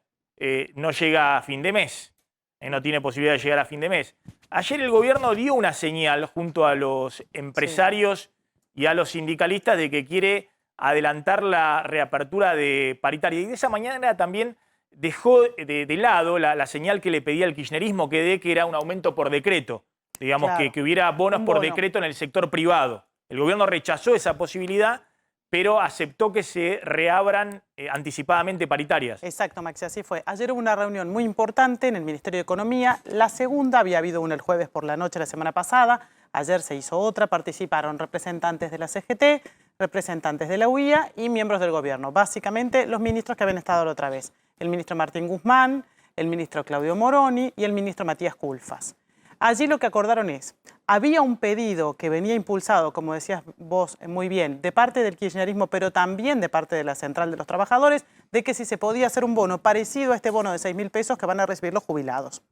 no llega a fin de mes. No tiene posibilidad de llegar a fin de mes. Ayer el gobierno dio una señal junto a los empresarios y a los sindicalistas de que quiere adelantar la reapertura de paritaria. Y de esa manera también dejó de lado la señal que le pedía el kirchnerismo que dé, que era un aumento por decreto. Digamos, Claro. que hubiera bonos por decreto en el sector privado. El gobierno rechazó esa posibilidad, pero aceptó que se reabran anticipadamente paritarias. Exacto, Maxi, así fue. Ayer hubo una reunión muy importante en el Ministerio de Economía. La segunda había habido una el jueves por la noche la semana pasada. Ayer se hizo otra. Participaron representantes de la CGT, representantes de la UIA y miembros del gobierno. Básicamente los ministros que habían estado la otra vez. El ministro Martín Guzmán, el ministro Claudio Moroni y el ministro Matías Culfas. Allí lo que acordaron es, había un pedido que venía impulsado, como decías vos muy bien, de parte del kirchnerismo, pero también de parte de la Central de los Trabajadores, de que si se podía hacer un bono parecido a este bono de 6.000 pesos que van a recibir los jubilados.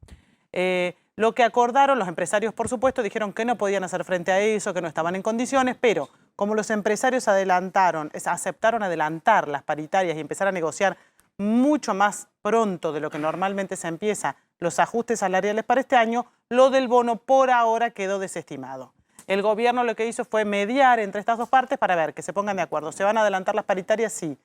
Lo que acordaron, los empresarios por supuesto dijeron que no podían hacer frente a eso, que no estaban en condiciones, pero como los empresarios aceptaron adelantar las paritarias y empezar a negociar mucho más pronto de lo que normalmente se empieza los ajustes salariales para este año, lo del bono por ahora quedó desestimado. El gobierno lo que hizo fue mediar entre estas dos partes para ver que se pongan de acuerdo. ¿Se van a adelantar las paritarias? Sí.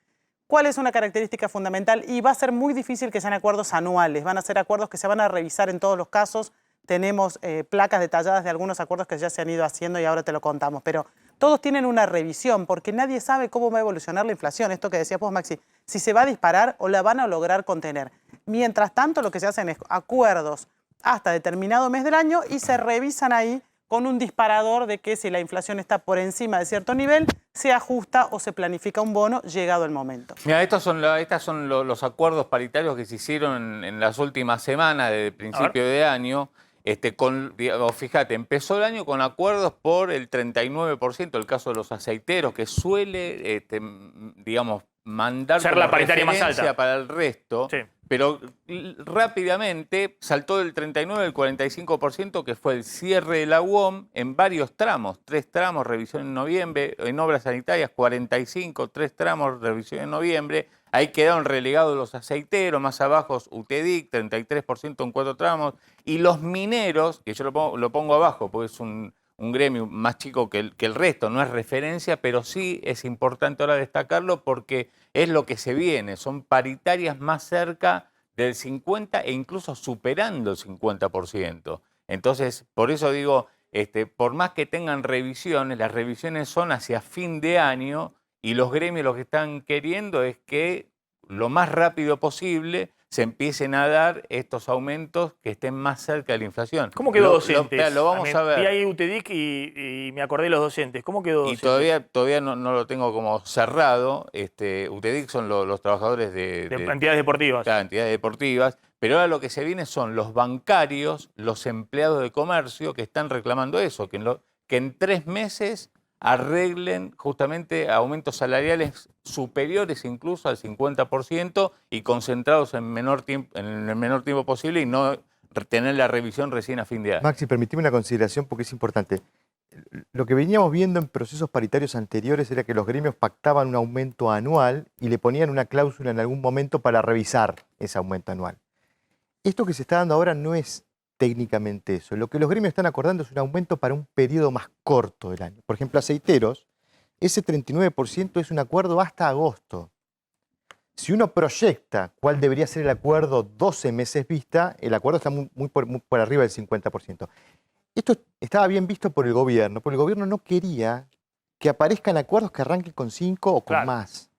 ¿Cuál es una característica fundamental? Y va a ser muy difícil que sean acuerdos anuales, van a ser acuerdos que se van a revisar en todos los casos. Tenemos placas detalladas de algunos acuerdos que ya se han ido haciendo y ahora te lo contamos, pero todos tienen una revisión porque nadie sabe cómo va a evolucionar la inflación. Esto que decías vos, Maxi, si se va a disparar o la van a lograr contener. Mientras tanto, lo que se hacen es acuerdos hasta determinado mes del año y se revisan ahí con un disparador de que si la inflación está por encima de cierto nivel, se ajusta o se planifica un bono llegado el momento. Mira, estos son los acuerdos paritarios que se hicieron en las últimas semanas, de principio de año. Fíjate, empezó el año con acuerdos por el 39%, el caso de los aceiteros, que suele, digamos, mandar ser como la paritaria más referencia alta para el resto, sí. Pero rápidamente saltó del 39 al 45%, que fue el cierre de la UOM en varios tramos, 3 tramos, revisión en noviembre, en obras sanitarias 45, 3 tramos, revisión en noviembre. Ahí quedaron relegados los aceiteros, más abajo UTEDIC, 33% en 4 tramos, y los mineros, que yo lo pongo abajo porque es un gremio más chico que el resto, no es referencia, pero sí es importante ahora destacarlo porque es lo que se viene, son paritarias más cerca del 50 e incluso superando el 50%. Entonces, por eso digo, por más que tengan revisiones, las revisiones son hacia fin de año y los gremios lo que están queriendo es que lo más rápido posible se empiecen a dar estos aumentos que estén más cerca de la inflación. ¿Cómo quedó docentes? Lo vamos a ver. Vi ahí UTEDIC y me acordé de los docentes. ¿Cómo quedó docentes? Y todavía no lo tengo como cerrado. UTEDIC son los trabajadores de entidades deportivas. Claro, entidades deportivas. Pero ahora lo que se viene son los bancarios, los empleados de comercio que están reclamando eso, que en 3 meses arreglen justamente aumentos salariales superiores incluso al 50% y concentrados en el menor tiempo posible y no tener la revisión recién a fin de año. Maxi, permitime una consideración porque es importante. Lo que veníamos viendo en procesos paritarios anteriores era que los gremios pactaban un aumento anual y le ponían una cláusula en algún momento para revisar ese aumento anual. Esto que se está dando ahora no es técnicamente eso. Lo que los gremios están acordando es un aumento para un periodo más corto del año. Por ejemplo, aceiteros, ese 39% es un acuerdo hasta agosto. Si uno proyecta cuál debería ser el acuerdo 12 meses vista, el acuerdo está muy por arriba del 50%. Esto estaba bien visto por el gobierno, porque el gobierno no quería que aparezcan acuerdos que arranquen con 5 o con más.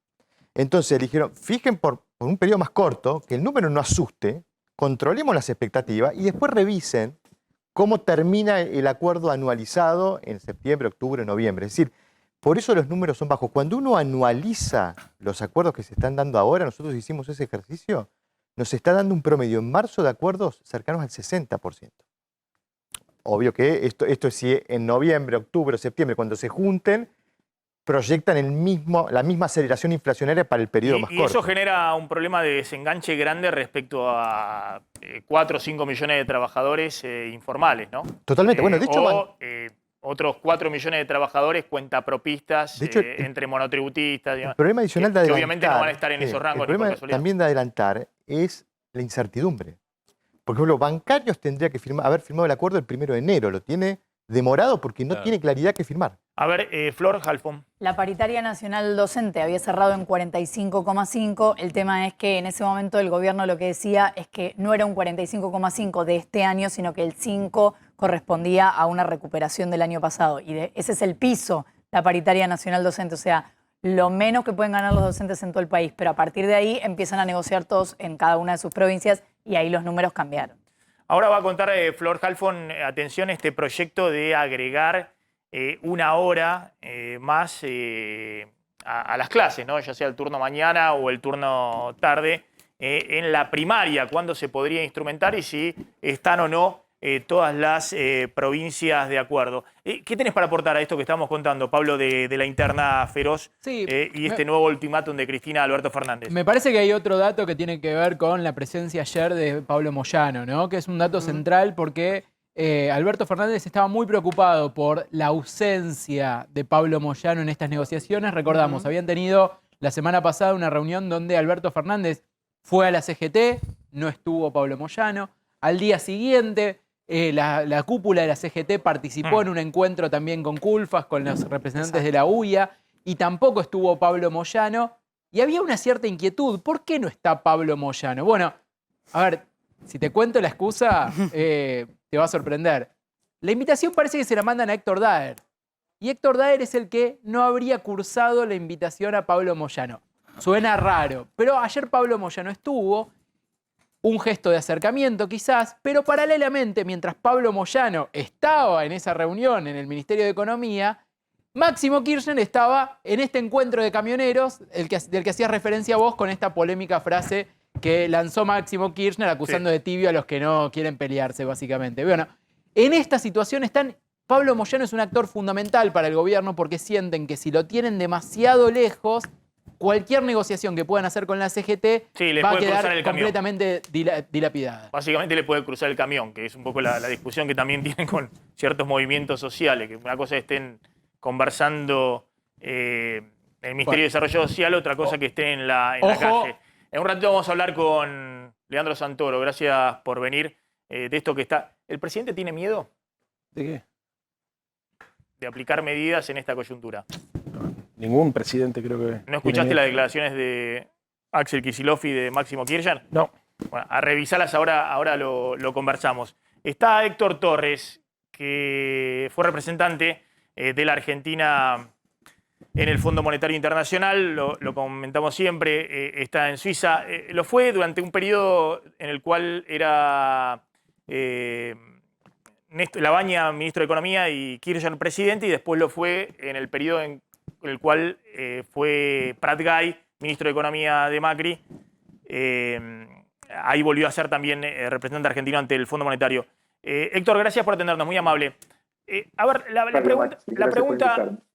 Entonces dijeron, fijen por un periodo más corto, que el número no asuste, controlemos las expectativas y después revisen cómo termina el acuerdo anualizado en septiembre, octubre, noviembre. Es decir, por eso los números son bajos. Cuando uno anualiza los acuerdos que se están dando ahora, nosotros hicimos ese ejercicio, nos está dando un promedio en marzo de acuerdos cercanos al 60%. Obvio que esto es si en noviembre, octubre, septiembre, cuando se junten, proyectan la misma aceleración inflacionaria para el periodo más corto. Y eso genera un problema de desenganche grande respecto a 4 o 5 millones de trabajadores informales, ¿no? Totalmente. Bueno, de hecho, otros 4 millones de trabajadores cuentapropistas, de hecho, entre monotributistas. El problema adicional de que adelantar, obviamente no van a estar en esos rangos. El problema también de adelantar es la incertidumbre. Por ejemplo, bancarios tendría que haber firmado el acuerdo el 1 de enero. Lo tiene demorado porque no tiene claridad que firmar. A ver, Flor Halfon. La paritaria nacional docente había cerrado en 45,5. El tema es que en ese momento el gobierno lo que decía es que no era un 45,5 de este año, sino que el 5 correspondía a una recuperación del año pasado. Y ese es el piso, la paritaria nacional docente. O sea, lo menos que pueden ganar los docentes en todo el país. Pero a partir de ahí empiezan a negociar todos en cada una de sus provincias y ahí los números cambiaron. Ahora va a contar Flor Halfon, atención, este proyecto de agregar una hora más a las clases, ¿no? Ya sea el turno mañana o el turno tarde, en la primaria, cuándo se podría instrumentar y si están o no todas las provincias de acuerdo. ¿Qué tenés para aportar a esto que estamos contando, Pablo, de la interna feroz y este nuevo ultimátum de Cristina Alberto Fernández? Me parece que hay otro dato que tiene que ver con la presencia ayer de Pablo Moyano, ¿no? Que es un dato central porque Alberto Fernández estaba muy preocupado por la ausencia de Pablo Moyano en estas negociaciones. Recordamos, habían tenido la semana pasada una reunión donde Alberto Fernández fue a la CGT, no estuvo Pablo Moyano. Al día siguiente, la cúpula de la CGT participó en un encuentro también con Culfas, con los representantes de la UIA, y tampoco estuvo Pablo Moyano. Y había una cierta inquietud. ¿Por qué no está Pablo Moyano? Bueno, a ver, si te cuento la excusa, te va a sorprender. La invitación parece que se la mandan a Héctor Daer. Y Héctor Daer es el que no habría cursado la invitación a Pablo Moyano. Suena raro, pero ayer Pablo Moyano estuvo. Un gesto de acercamiento quizás, pero paralelamente, mientras Pablo Moyano estaba en esa reunión en el Ministerio de Economía, Máximo Kirchner estaba en este encuentro de camioneros, del que hacías referencia vos con esta polémica frase que lanzó Máximo Kirchner acusando de tibio a los que no quieren pelearse, básicamente. Bueno, en esta situación Pablo Moyano es un actor fundamental para el gobierno porque sienten que si lo tienen demasiado lejos, cualquier negociación que puedan hacer con la CGT va a quedar completamente dilapidada. Básicamente le puede cruzar el camión, que es un poco la discusión que también tienen con ciertos movimientos sociales, que una cosa estén conversando en el Ministerio de Desarrollo Social, otra cosa que estén en la calle. En un ratito vamos a hablar con Leandro Santoro, gracias por venir, de esto que está... ¿El presidente tiene miedo? ¿De qué? De aplicar medidas en esta coyuntura. Ningún presidente creo que... ¿No escuchaste las declaraciones de Axel Kicillof y de Máximo Kirchner? No. Bueno, a revisarlas ahora lo conversamos. Está Héctor Torres, que fue representante de la Argentina en el Fondo Monetario Internacional, lo comentamos siempre, está en Suiza. Lo fue durante un periodo en el cual era Labaña ministro de Economía y Kirchner presidente, y después lo fue en el periodo en el cual fue Prat Gay, ministro de Economía de Macri. Ahí volvió a ser también representante argentino ante el Fondo Monetario. Héctor, gracias por atendernos, muy amable. A ver,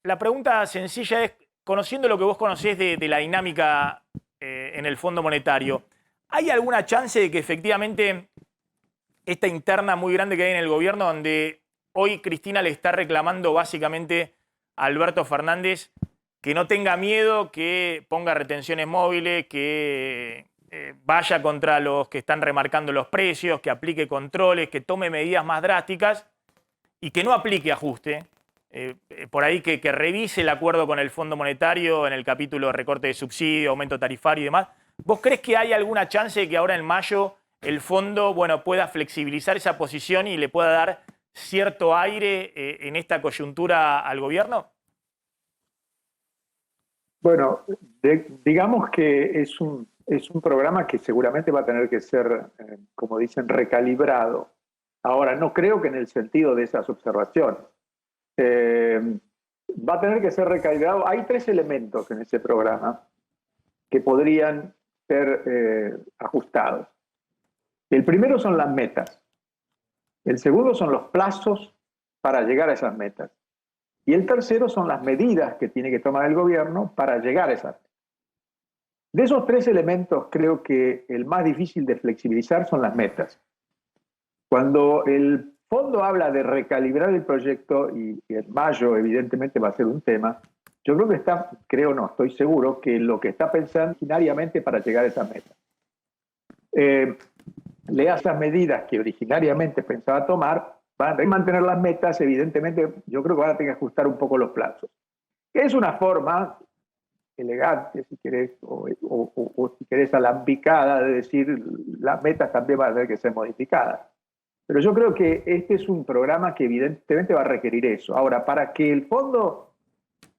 la pregunta sencilla es, conociendo lo que vos conocés de la dinámica en el Fondo Monetario, ¿hay alguna chance de que efectivamente esta interna muy grande que hay en el gobierno, donde hoy Cristina le está reclamando básicamente a Alberto Fernández que no tenga miedo, que ponga retenciones móviles, que vaya contra los que están remarcando los precios, que aplique controles, que tome medidas más drásticas y que no aplique ajuste? Por ahí que revise el acuerdo con el Fondo Monetario en el capítulo recorte de subsidio, aumento tarifario y demás. ¿Vos crees que hay alguna chance de que ahora en mayo el fondo pueda flexibilizar esa posición y le pueda dar cierto aire en esta coyuntura al gobierno? Bueno, digamos que es un programa que seguramente va a tener que ser, como dicen, recalibrado. Ahora, no creo que en el sentido de esas observaciones. Va a tener que ser recalibrado. Hay 3 elementos en ese programa que podrían ser ajustados. El primero son las metas. El segundo son los plazos para llegar a esas metas. Y el tercero son las medidas que tiene que tomar el gobierno para llegar a esas metas. De esos 3 elementos, creo que el más difícil de flexibilizar son las metas. Cuando el fondo habla de recalibrar el proyecto, y en mayo evidentemente va a ser un tema, yo creo no, estoy seguro que lo que está pensando originariamente para llegar a esa meta. Lea esas medidas que originariamente pensaba tomar, van a mantener las metas, evidentemente yo creo que van a tener que ajustar un poco los plazos. Que es una forma elegante, si querés, o si querés alambicada de decir las metas también van a tener que ser modificadas. Pero yo creo que este es un programa que evidentemente va a requerir eso. Ahora, para que el fondo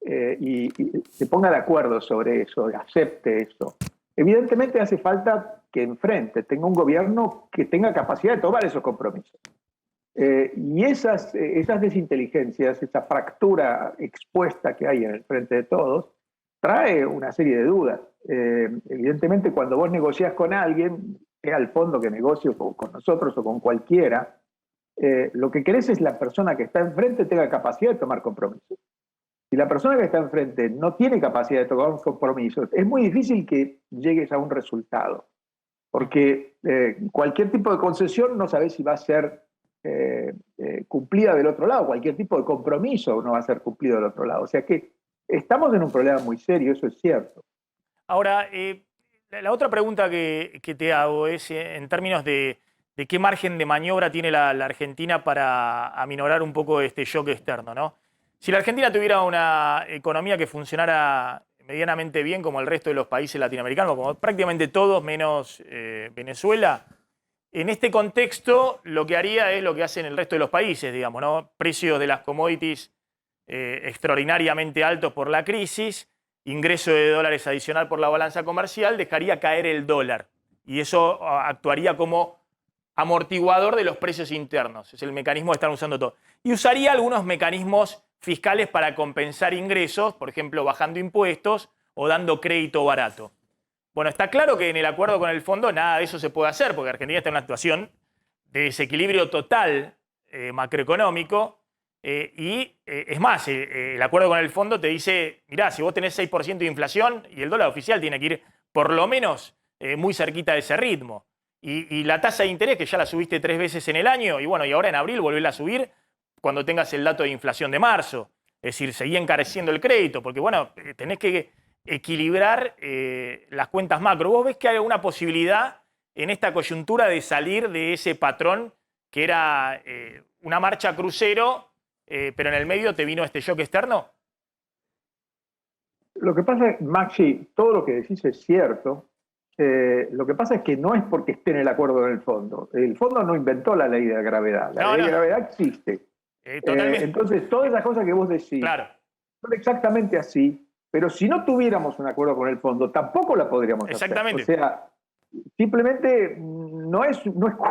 y se ponga de acuerdo sobre eso, acepte eso, evidentemente hace falta que enfrente tenga un gobierno que tenga capacidad de tomar esos compromisos. Y esas desinteligencias, esa fractura expuesta que hay en el frente de todos, trae una serie de dudas. Evidentemente, cuando vos negociás con alguien, sea el fondo que negocie con nosotros o con cualquiera, lo que querés es la persona que está enfrente tenga capacidad de tomar compromisos. Si la persona que está enfrente no tiene capacidad de tomar compromisos, es muy difícil que llegues a un resultado. Porque cualquier tipo de concesión no sabés si va a ser cumplida del otro lado. Cualquier tipo de compromiso no va a ser cumplido del otro lado. O sea que estamos en un problema muy serio, eso es cierto. Ahora, la otra pregunta que te hago es en términos de qué margen de maniobra tiene la Argentina para aminorar un poco este shock externo, ¿no? Si la Argentina tuviera una economía que funcionara medianamente bien como el resto de los países latinoamericanos, como prácticamente todos menos Venezuela, en este contexto lo que haría es lo que hacen el resto de los países, digamos, ¿no? Precios de las commodities extraordinariamente altos por la crisis, ingreso de dólares adicional por la balanza comercial, dejaría caer el dólar. Y eso actuaría como amortiguador de los precios internos. Es el mecanismo que están usando todos. Y usaría algunos mecanismos fiscales para compensar ingresos, por ejemplo, bajando impuestos o dando crédito barato. Bueno, está claro que en el acuerdo con el fondo nada de eso se puede hacer, porque Argentina está en una situación de desequilibrio total macroeconómico. Es más, el acuerdo con el fondo te dice, mirá, si vos tenés 6% de inflación y el dólar oficial tiene que ir por lo menos muy cerquita de ese ritmo. Y la tasa de interés, que ya la subiste 3 veces en el año, y bueno, y ahora en abril volverla a subir cuando tengas el dato de inflación de marzo. Es decir, seguí encareciendo el crédito, porque bueno, tenés que equilibrar las cuentas macro. ¿Vos ves que hay alguna posibilidad en esta coyuntura de salir de ese patrón que era una marcha crucero, pero en el medio te vino este shock externo? Lo que pasa es, Maxi, todo lo que decís es cierto. Lo que pasa es que no es porque esté en el acuerdo con el fondo. El fondo no inventó la ley de la gravedad. La ley de gravedad existe. Totalmente. Entonces, todas esas cosas que vos decís son exactamente así, pero si no tuviéramos un acuerdo con el fondo, tampoco la podríamos hacer. O sea, simplemente no es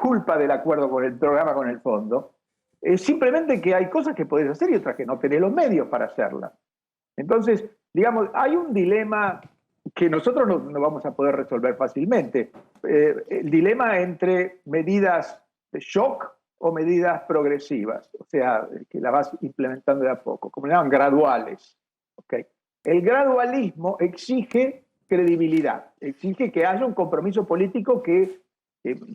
culpa del acuerdo con el programa con el fondo, es simplemente que hay cosas que podés hacer y otras que no tenés los medios para hacerlas. Entonces, digamos, hay un dilema que nosotros no vamos a poder resolver fácilmente. El dilema entre medidas de shock o medidas progresivas, o sea, que la vas implementando de a poco, como le llaman graduales. ¿Okay? El gradualismo exige credibilidad, exige que haya un compromiso político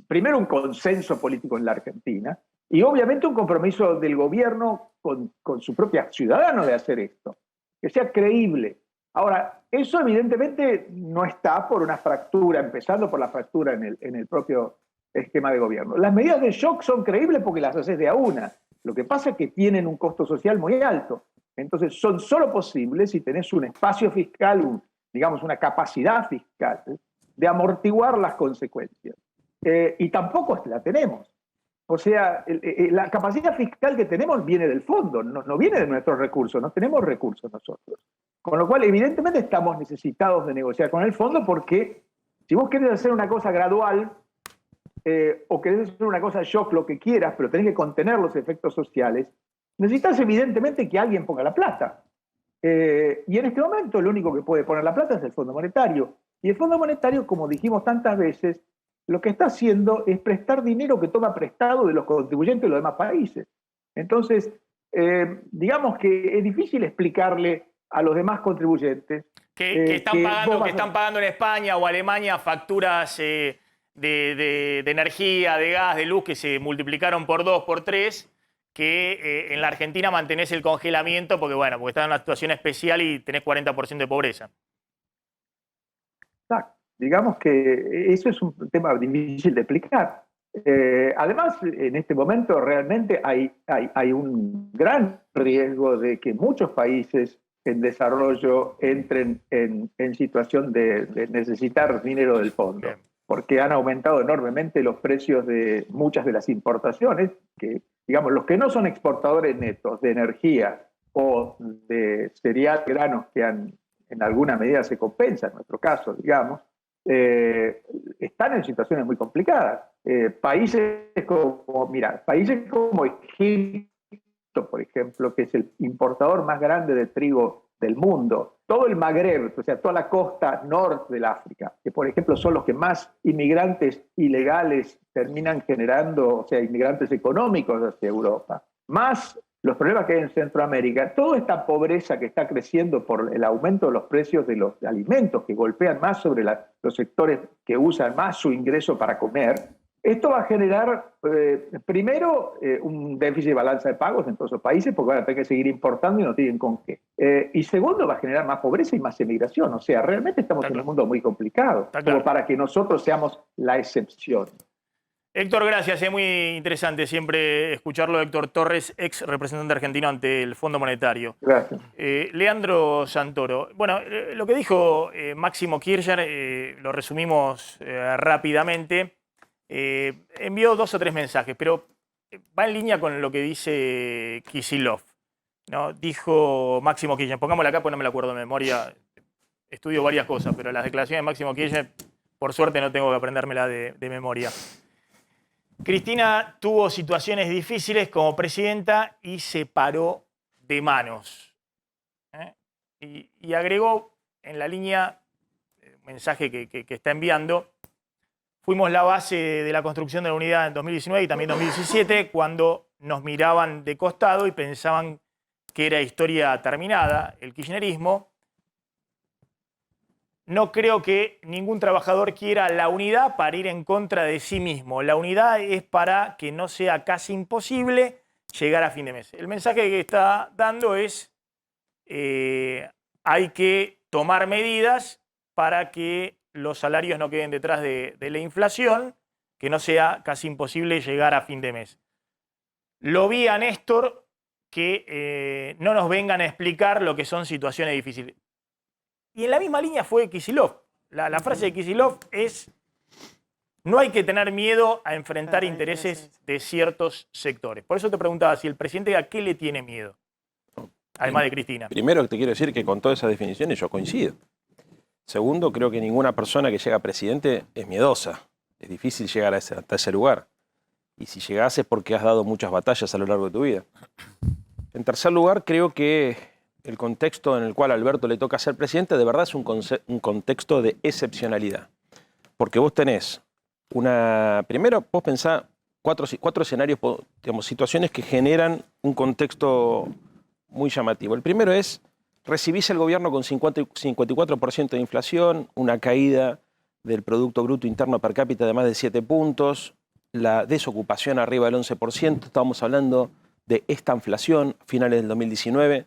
primero un consenso político en la Argentina, y obviamente un compromiso del gobierno con su propia ciudadano de hacer esto, que sea creíble. Ahora, eso evidentemente no está por una fractura, empezando por la fractura en el propio esquema de gobierno. Las medidas de shock son creíbles porque las haces de a una. Lo que pasa es que tienen un costo social muy alto. Entonces son solo posibles si tenés un espacio fiscal, digamos una capacidad fiscal de amortiguar las consecuencias. Y tampoco la tenemos. O sea, la capacidad fiscal que tenemos viene del fondo, no viene de nuestros recursos, no tenemos recursos nosotros. Con lo cual, evidentemente, estamos necesitados de negociar con el fondo porque si vos querés hacer una cosa gradual, o querés hacer una cosa shock, lo que quieras, pero tenés que contener los efectos sociales, necesitas evidentemente que alguien ponga la plata. Y en este momento lo único que puede poner la plata es el Fondo Monetario. Y el Fondo Monetario, como dijimos tantas veces, lo que está haciendo es prestar dinero que toma prestado de los contribuyentes de los demás países. Entonces, digamos que es difícil explicarle a los demás contribuyentes que están pagando en España o Alemania facturas de energía, de gas, de luz que se multiplicaron por 2, por 3, que en la Argentina mantenés el congelamiento porque estás en una situación especial y tenés 40% de pobreza. Exacto. Digamos que eso es un tema difícil de explicar. Además, en este momento realmente hay un gran riesgo de que muchos países en desarrollo entren en situación de necesitar dinero del fondo, porque han aumentado enormemente los precios de muchas de las importaciones, que, digamos, los que no son exportadores netos de energía o de cereal, granos que en alguna medida se compensa, en nuestro caso, digamos, están en situaciones muy complicadas. Países como Egipto, por ejemplo, que es el importador más grande de trigo del mundo, todo el Magreb, o sea, toda la costa norte del África, que por ejemplo son los que más inmigrantes ilegales terminan generando, o sea, inmigrantes económicos hacia Europa, más los problemas que hay en Centroamérica, toda esta pobreza que está creciendo por el aumento de los precios de los alimentos que golpean más sobre los sectores que usan más su ingreso para comer, esto va a generar, primero, un déficit de balanza de pagos en todos esos países porque van a tener que seguir importando y no tienen con qué. Y segundo, va a generar más pobreza y más emigración. O sea, realmente estamos en un mundo muy complicado, como para que nosotros seamos la excepción. Héctor, gracias. Es muy interesante siempre escucharlo. Héctor Torres, ex representante argentino ante el Fondo Monetario. Gracias. Leandro Santoro. Bueno, lo que dijo Máximo Kirchner, lo resumimos rápidamente. Envió 2 o 3 mensajes, pero va en línea con lo que dice Kicillof, ¿no? Dijo Máximo Kirchner, pongámosla acá porque no me la acuerdo de memoria, estudio varias cosas, pero las declaraciones de Máximo Kirchner, por suerte no tengo que aprendérmela de memoria. Cristina tuvo situaciones difíciles como presidenta y se paró de manos. Y agregó en la línea, un mensaje que está enviando, fuimos la base de la construcción de la unidad en 2019 y también 2017, cuando nos miraban de costado y pensaban que era historia terminada, el kirchnerismo. No creo que ningún trabajador quiera la unidad para ir en contra de sí mismo. La unidad es para que no sea casi imposible llegar a fin de mes. El mensaje que está dando es hay que tomar medidas para que los salarios no queden detrás de la inflación, que no sea casi imposible llegar a fin de mes. Lo vi a Néstor que no nos vengan a explicar lo que son situaciones difíciles. Y en la misma línea fue Kicillof. La frase de Kicillof es: no hay que tener miedo a enfrentar intereses de ciertos sectores. Por eso te preguntaba si el presidente a qué le tiene miedo, además de Cristina. Primero te quiero decir que con todas esas definiciones yo coincido. Segundo, creo que ninguna persona que llega a presidente es miedosa. Es difícil llegar hasta ese lugar. Y si llegás es porque has dado muchas batallas a lo largo de tu vida. En tercer lugar, creo que el contexto en el cual a Alberto le toca ser presidente de verdad es un contexto de excepcionalidad. Porque vos tenés primero, vos pensás cuatro escenarios, digamos, situaciones que generan un contexto muy llamativo. El primero es, recibís el gobierno con 54% de inflación, una caída del Producto Bruto Interno per cápita de más de 7 puntos, la desocupación arriba del 11%, estamos hablando de esta inflación, finales del 2019,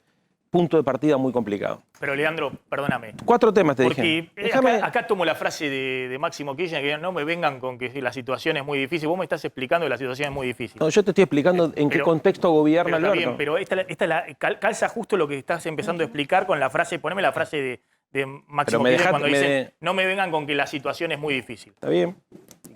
punto de partida muy complicado. Pero Leandro, perdóname. 4 temas te dije. Porque acá tomo la frase de Máximo Kirchner, que no me vengan con que la situación es muy difícil. Vos me estás explicando que la situación es muy difícil. No, yo te estoy explicando en qué contexto gobierna Alberto. Pero calza justo lo que estás empezando a explicar con la frase, poneme la frase de Máximo Kirchner cuando dice, no me vengan con que la situación es muy difícil. Está bien.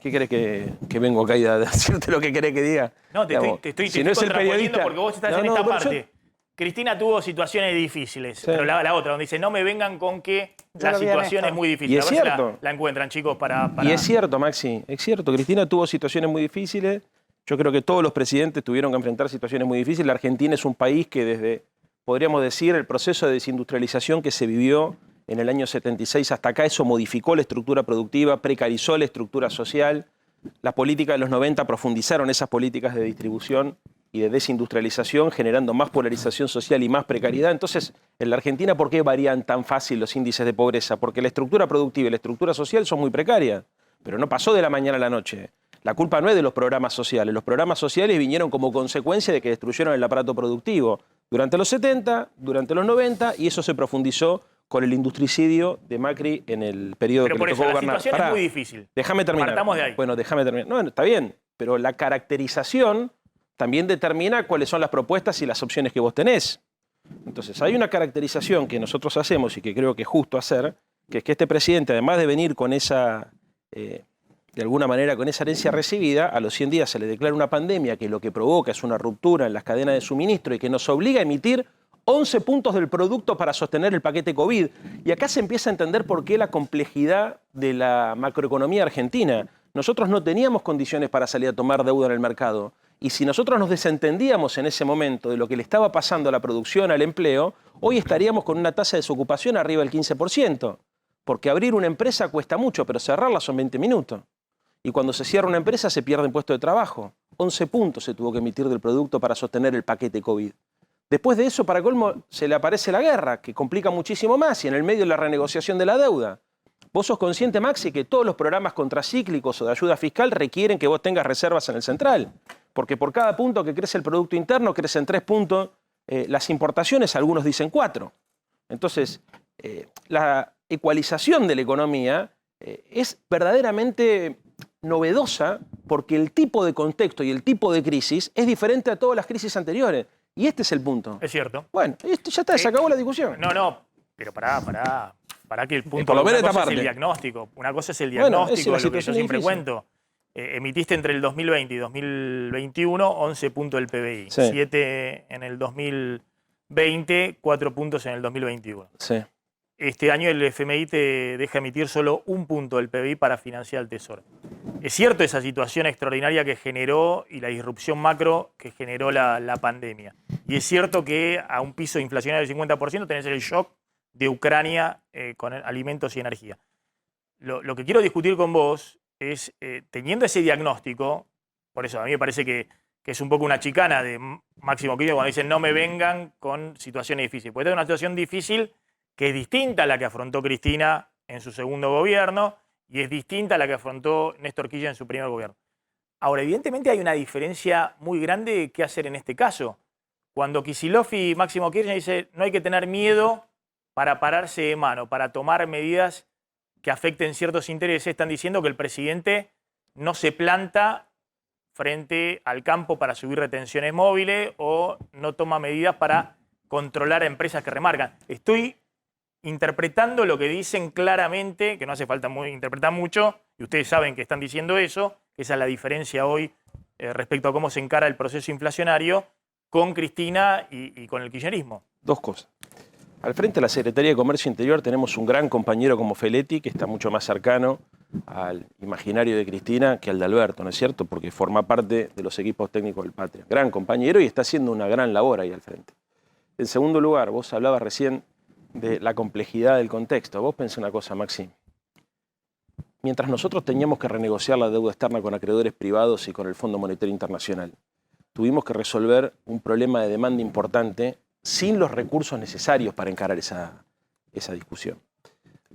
¿Qué querés que vengo acá a decirte lo que querés que diga? No, te estoy contraponiendo porque vos estás en esta parte. Cristina tuvo situaciones difíciles, Sí. pero la otra, donde dice, no me vengan con que la situación es muy difícil. Y es a ver si cierto. la encuentran, chicos, para... Y es cierto, Maxi, es cierto. Cristina tuvo situaciones muy difíciles. Yo creo que todos los presidentes tuvieron que enfrentar situaciones muy difíciles. La Argentina es un país que desde, podríamos decir, el proceso de desindustrialización que se vivió en el año 76 hasta acá, eso modificó la estructura productiva, precarizó la estructura social. Las políticas de los 90 profundizaron esas políticas de distribución y de desindustrialización, generando más polarización social y más precariedad. Entonces, en la Argentina, ¿por qué varían tan fácil los índices de pobreza? Porque la estructura productiva y la estructura social son muy precarias, pero no pasó de la mañana a la noche. La culpa no es de los programas sociales. Los programas sociales vinieron como consecuencia de que destruyeron el aparato productivo durante los 70, durante los 90, y eso se profundizó con el industricidio de Macri en el periodo Pero que por le eso, tocó la gobernar. situación es muy difícil. Déjame terminar. Partamos de ahí. Bueno, déjame terminar. No, está bien, pero la caracterización también determina cuáles son las propuestas y las opciones que vos tenés. Entonces, hay una caracterización que nosotros hacemos y que creo que es justo hacer, que es que este presidente, además de venir con esa, de alguna manera, con esa herencia recibida, a los 100 días se le declara una pandemia que lo que provoca es una ruptura en las cadenas de suministro y que nos obliga a emitir 11 puntos del producto para sostener el paquete COVID. Y acá se empieza a entender por qué la complejidad de la macroeconomía argentina. Nosotros no teníamos condiciones para salir a tomar deuda en el mercado. Y si nosotros nos desentendíamos en ese momento de lo que le estaba pasando a la producción, al empleo, hoy estaríamos con una tasa de desocupación arriba del 15%. Porque abrir una empresa cuesta mucho, pero cerrarla son 20 minutos. Y cuando se cierra una empresa se pierden puestos de trabajo. 11 puntos se tuvo que emitir del producto para sostener el paquete COVID. Después de eso, para colmo, se le aparece la guerra, que complica muchísimo más, y en el medio la renegociación de la deuda. Vos sos consciente, Maxi, que todos los programas contracíclicos o de ayuda fiscal requieren que vos tengas reservas en el central. Porque por cada punto que crece el Producto Interno, crecen 3 puntos las importaciones, algunos dicen 4. Entonces, la ecualización de la economía es verdaderamente novedosa porque el tipo de contexto y el tipo de crisis es diferente a todas las crisis anteriores. Y este es el punto. Es cierto. Bueno, esto ya está, se acabó la discusión. No, pero pará que el punto por lo menos una esta cosa es el parte. diagnóstico. Una cosa es el Bueno, diagnóstico, es la lo que yo situación siempre difícil. cuento. Emitiste entre el 2020 y 2021 11 puntos del PBI. Sí. 7 en el 2020, 4 puntos en el 2021. Sí. Este año el FMI te deja emitir solo 1 punto del PBI para financiar el Tesoro. Es cierto esa situación extraordinaria que generó y la disrupción macro que generó la pandemia. Y es cierto que a un piso inflacionario del 50% tenés el shock de Ucrania con alimentos y energía. Lo que quiero discutir con vos es, teniendo ese diagnóstico, por eso a mí me parece que es un poco una chicana de Máximo Kirchner cuando dicen no me vengan con situaciones difíciles. Porque esta es una situación difícil que es distinta a la que afrontó Cristina en su segundo gobierno y es distinta a la que afrontó Néstor Kirchner en su primer gobierno. Ahora, evidentemente hay una diferencia muy grande de qué hacer en este caso. Cuando Kicillof y Máximo Kirchner dicen no hay que tener miedo para pararse de mano, para tomar medidas que afecten ciertos intereses, están diciendo que el presidente no se planta frente al campo para subir retenciones móviles o no toma medidas para controlar a empresas que remarcan. Estoy interpretando lo que dicen claramente, que no hace falta interpretar mucho, y ustedes saben que están diciendo eso, que esa es la diferencia hoy respecto a cómo se encara el proceso inflacionario con Cristina y con el kirchnerismo. Dos cosas. Al frente de la Secretaría de Comercio Interior tenemos un gran compañero como Feletti, que está mucho más cercano al imaginario de Cristina que al de Alberto, ¿no es cierto? Porque forma parte de los equipos técnicos del Patria. Gran compañero y está haciendo una gran labor ahí al frente. En segundo lugar, vos hablabas recién de la complejidad del contexto. Vos pensé una cosa, Maxi. Mientras nosotros teníamos que renegociar la deuda externa con acreedores privados y con el Fondo Monetario Internacional, tuvimos que resolver un problema de demanda importante sin los recursos necesarios para encarar esa discusión.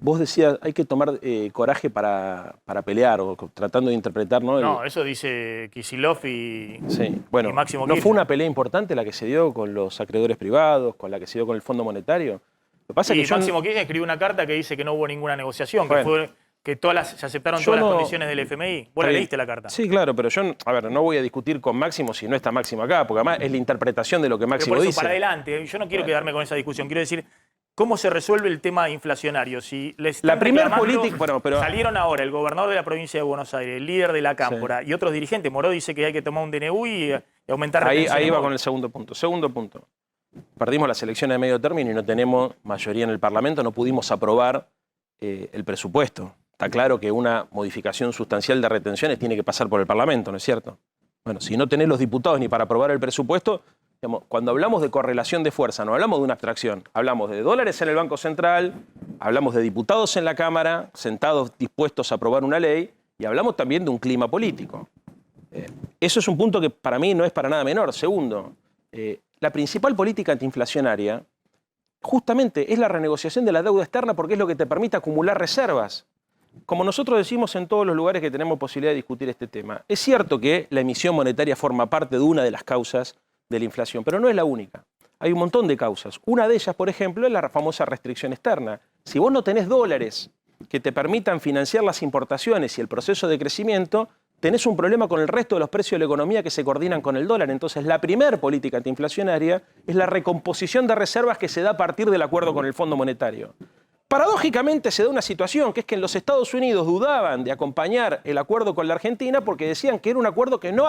Vos decías, hay que tomar coraje para pelear, o tratando de interpretar, ¿no? No, eso dice Kicillof y, sí, bueno, y Máximo ¿no Kirchner. fue una pelea importante la que se dio con los acreedores privados, con la que se dio con el Fondo Monetario? Lo que pasa y es que Máximo Kirchner escribió una carta que dice que no hubo ninguna negociación, bueno, que se aceptaron yo todas las no- condiciones del FMI. Vos la leíste la carta. Sí, claro, pero yo, a ver, no voy a discutir con Máximo si no está Máximo acá, porque además es la interpretación de lo que Pero Máximo por eso, dice. para adelante, yo no quiero quedarme con esa discusión. Quiero decir, ¿cómo se resuelve el tema inflacionario? Si les están La primer reclamando, política- bueno, pero- salieron ahora el gobernador de la provincia de Buenos Aires, el líder de la Cámpora y otros dirigentes. Moró dice que hay que tomar un DNU y aumentar Ahí retenciones va con móviles. el segundo punto. Segundo punto. Perdimos las elecciones de medio término y no tenemos mayoría en el Parlamento, no pudimos aprobar el presupuesto. Está claro que una modificación sustancial de retenciones tiene que pasar por el Parlamento, ¿no es cierto? Bueno, si no tenés los diputados ni para aprobar el presupuesto, digamos, cuando hablamos de correlación de fuerza, no hablamos de una abstracción, hablamos de dólares en el Banco Central, hablamos de diputados en la Cámara, sentados dispuestos a aprobar una ley, y hablamos también de un clima político. Eso es un punto que para mí no es para nada menor. Segundo, la principal política antiinflacionaria justamente es la renegociación de la deuda externa porque es lo que te permite acumular reservas. Como nosotros decimos en todos los lugares que tenemos posibilidad de discutir este tema, es cierto que la emisión monetaria forma parte de una de las causas de la inflación, pero no es la única. Hay un montón de causas. Una de ellas, por ejemplo, es la famosa restricción externa. Si vos no tenés dólares que te permitan financiar las importaciones y el proceso de crecimiento, tenés un problema con el resto de los precios de la economía que se coordinan con el dólar. Entonces, la primer política antiinflacionaria es la recomposición de reservas que se da a partir del acuerdo con el Fondo Monetario. Paradójicamente se da una situación que es que en los Estados Unidos dudaban de acompañar el acuerdo con la Argentina porque decían que era un acuerdo que no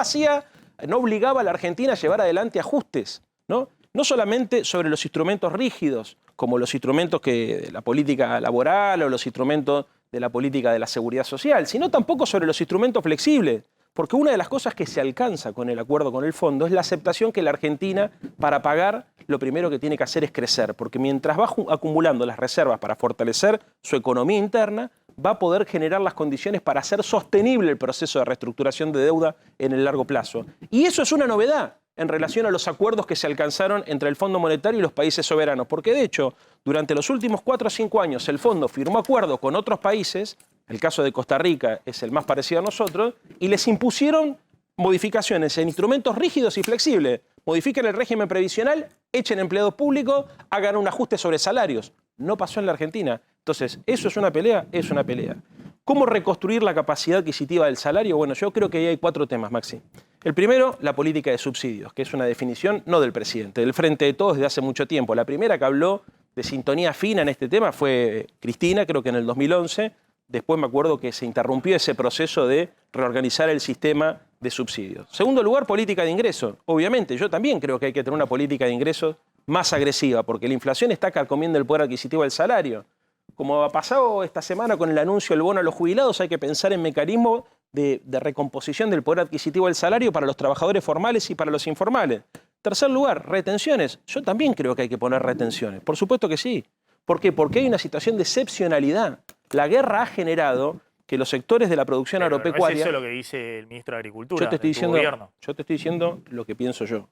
obligaba a la Argentina a llevar adelante ajustes, ¿no? No solamente sobre los instrumentos rígidos, como los instrumentos de la política laboral o los instrumentos de la política de la seguridad social, sino tampoco sobre los instrumentos flexibles, porque una de las cosas que se alcanza con el acuerdo con el fondo es la aceptación que la Argentina, para pagar, lo primero que tiene que hacer es crecer, porque mientras va acumulando las reservas para fortalecer su economía interna, va a poder generar las condiciones para hacer sostenible el proceso de reestructuración de deuda en el largo plazo. Y eso es una novedad en relación a los acuerdos que se alcanzaron entre el Fondo Monetario y los países soberanos, porque de hecho, durante los últimos 4 o 5 años, el Fondo firmó acuerdos con otros países, el caso de Costa Rica es el más parecido a nosotros, y les impusieron modificaciones en instrumentos rígidos y flexibles. Modifiquen el régimen previsional, echen empleados públicos, hagan un ajuste sobre salarios. No pasó en la Argentina. Entonces, ¿eso es una pelea? Es una pelea. ¿Cómo reconstruir la capacidad adquisitiva del salario? Bueno, yo creo que ahí hay 4 temas, Maxi. El primero, la política de subsidios, que es una definición no del presidente, del Frente de Todos desde hace mucho tiempo. La primera que habló de sintonía fina en este tema fue Cristina, creo que en el 2011. Después me acuerdo que se interrumpió ese proceso de reorganizar el sistema de subsidios. Segundo lugar, política de ingresos. Obviamente, yo también creo que hay que tener una política de ingresos más agresiva, porque la inflación está carcomiendo el poder adquisitivo del salario. Como ha pasado esta semana con el anuncio del bono a los jubilados, hay que pensar en mecanismos de recomposición del poder adquisitivo del salario para los trabajadores formales y para los informales. Tercer lugar, retenciones. Yo también creo que hay que poner retenciones. Por supuesto que sí. ¿Por qué? Porque hay una situación de excepcionalidad. La guerra ha generado que los sectores de la producción agropecuaria... ¿No es eso lo que dice el ministro de Agricultura del gobierno? Yo te estoy diciendo lo que pienso yo.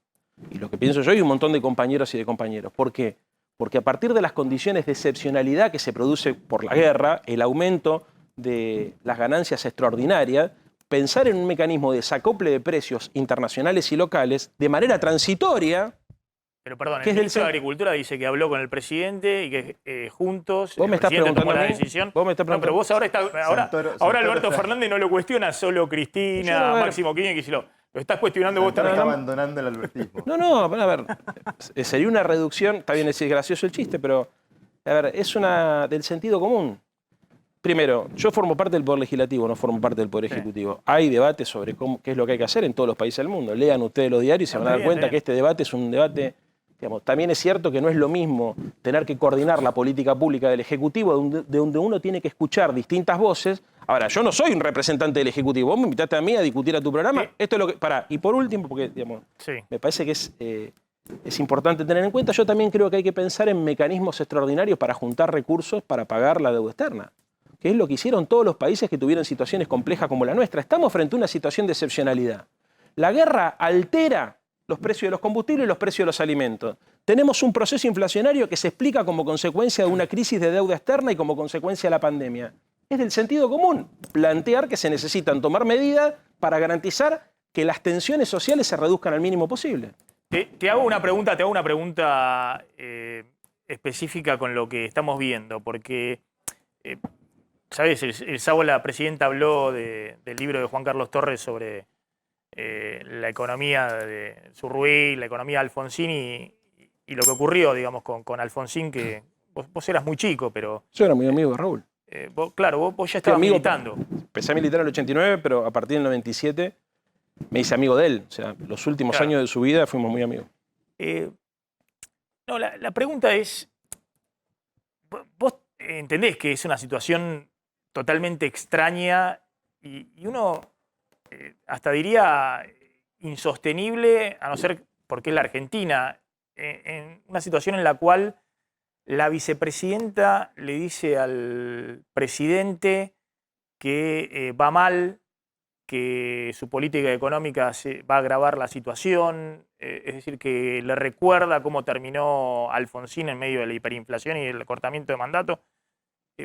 Y lo que pienso yo y un montón de compañeros y de compañeros. ¿Por qué? Porque a partir de las condiciones de excepcionalidad que se produce por la guerra, el aumento de las ganancias extraordinarias, pensar en un mecanismo de desacople de precios internacionales y locales de manera transitoria... Pero perdón, el ministro de Agricultura dice que habló con el presidente y que juntos ¿Vos me estás preguntando tomó la decisión. ¿Vos me estás preguntando? No, pero vos ahora Alberto Fernández no lo cuestiona solo Cristina, Máximo Kirchner, que si lo estás cuestionando vos también. Está abandonando el albertismo. No, a ver, sería una reducción, está bien, es gracioso el chiste, pero a ver, es una del sentido común. Primero, yo formo parte del Poder Legislativo, no formo parte del Poder Ejecutivo. Hay debate sobre qué es lo que hay que hacer en todos los países del mundo. Lean ustedes los diarios y se van a dar cuenta que este debate es un debate... Digamos, también es cierto que no es lo mismo tener que coordinar la política pública del Ejecutivo, de donde uno tiene que escuchar distintas voces. Ahora, yo no soy un representante del Ejecutivo. Vos me invitaste a mí a discutir a tu programa. Sí. Esto es lo que... Pará, y por último, porque digamos, me parece que es importante tener en cuenta, yo también creo que hay que pensar en mecanismos extraordinarios para juntar recursos para pagar la deuda externa, que es lo que hicieron todos los países que tuvieron situaciones complejas como la nuestra. Estamos frente a una situación de excepcionalidad. La guerra altera los precios de los combustibles y los precios de los alimentos. Tenemos un proceso inflacionario que se explica como consecuencia de una crisis de deuda externa y como consecuencia de la pandemia. Es del sentido común plantear que se necesitan tomar medidas para garantizar que las tensiones sociales se reduzcan al mínimo posible. Te hago una pregunta específica con lo que estamos viendo, porque, ¿sabes? El sábado la presidenta habló del libro de Juan Carlos Torres sobre la economía de Surruí, la economía de Alfonsín y lo que ocurrió, digamos, con Alfonsín, que vos eras muy chico, pero... Yo era muy amigo de Raúl. Vos ya estabas militando. Empecé a militar en el 89, pero a partir del 97 me hice amigo de él. O sea, los últimos años de su vida fuimos muy amigos. No, la pregunta es, vos entendés que es una situación totalmente extraña y uno hasta diría insostenible, a no ser porque es la Argentina, en una situación en la cual la vicepresidenta le dice al presidente que va mal, que su política económica va a agravar la situación, es decir, que le recuerda cómo terminó Alfonsín en medio de la hiperinflación y el acortamiento de mandato.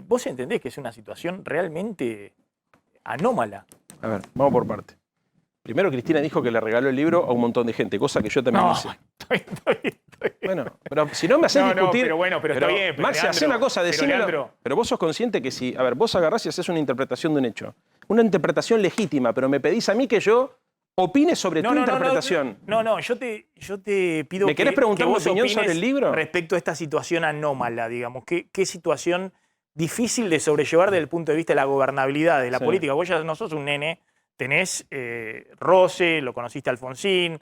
¿Vos entendés que es una situación realmente anómala? A ver, vamos por parte. Primero, Cristina dijo que le regaló el libro a un montón de gente, cosa que yo también hice. Estoy bien. Bueno, pero si no me haces discutir... pero está bien. Maxi, hacé una cosa, decímelo. Pero vos sos consciente que si... A ver, vos agarrás y haces una interpretación de un hecho. Una interpretación legítima, pero me pedís a mí que yo opine sobre tu interpretación. No, yo te pido ¿Me querés preguntar mi opinión sobre el libro? Respecto a esta situación anómala, digamos. ¿Qué situación difícil de sobrellevar desde el punto de vista de la gobernabilidad de la política? Vos ya no sos un nene, tenés roce, lo conociste a Alfonsín,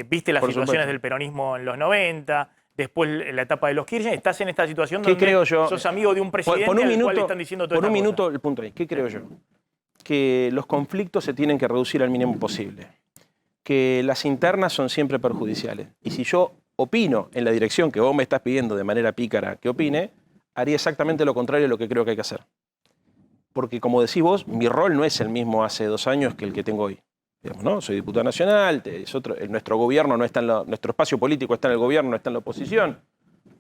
viste las situaciones del peronismo en los 90, después la etapa de los Kirchner, estás en esta situación donde sos amigo de un presidente al cual le están diciendo todo. Por un minuto el punto ahí. ¿Qué creo yo? Que los conflictos se tienen que reducir al mínimo posible, que las internas son siempre perjudiciales. Y si yo opino en la dirección que vos me estás pidiendo de manera pícara que opine, haría exactamente lo contrario de lo que creo que hay que hacer. Porque como decís vos, mi rol no es el mismo hace 2 años que el que tengo hoy. Digamos, ¿no? Soy diputado nacional, nuestro gobierno no está nuestro espacio político está en el gobierno, no está en la oposición.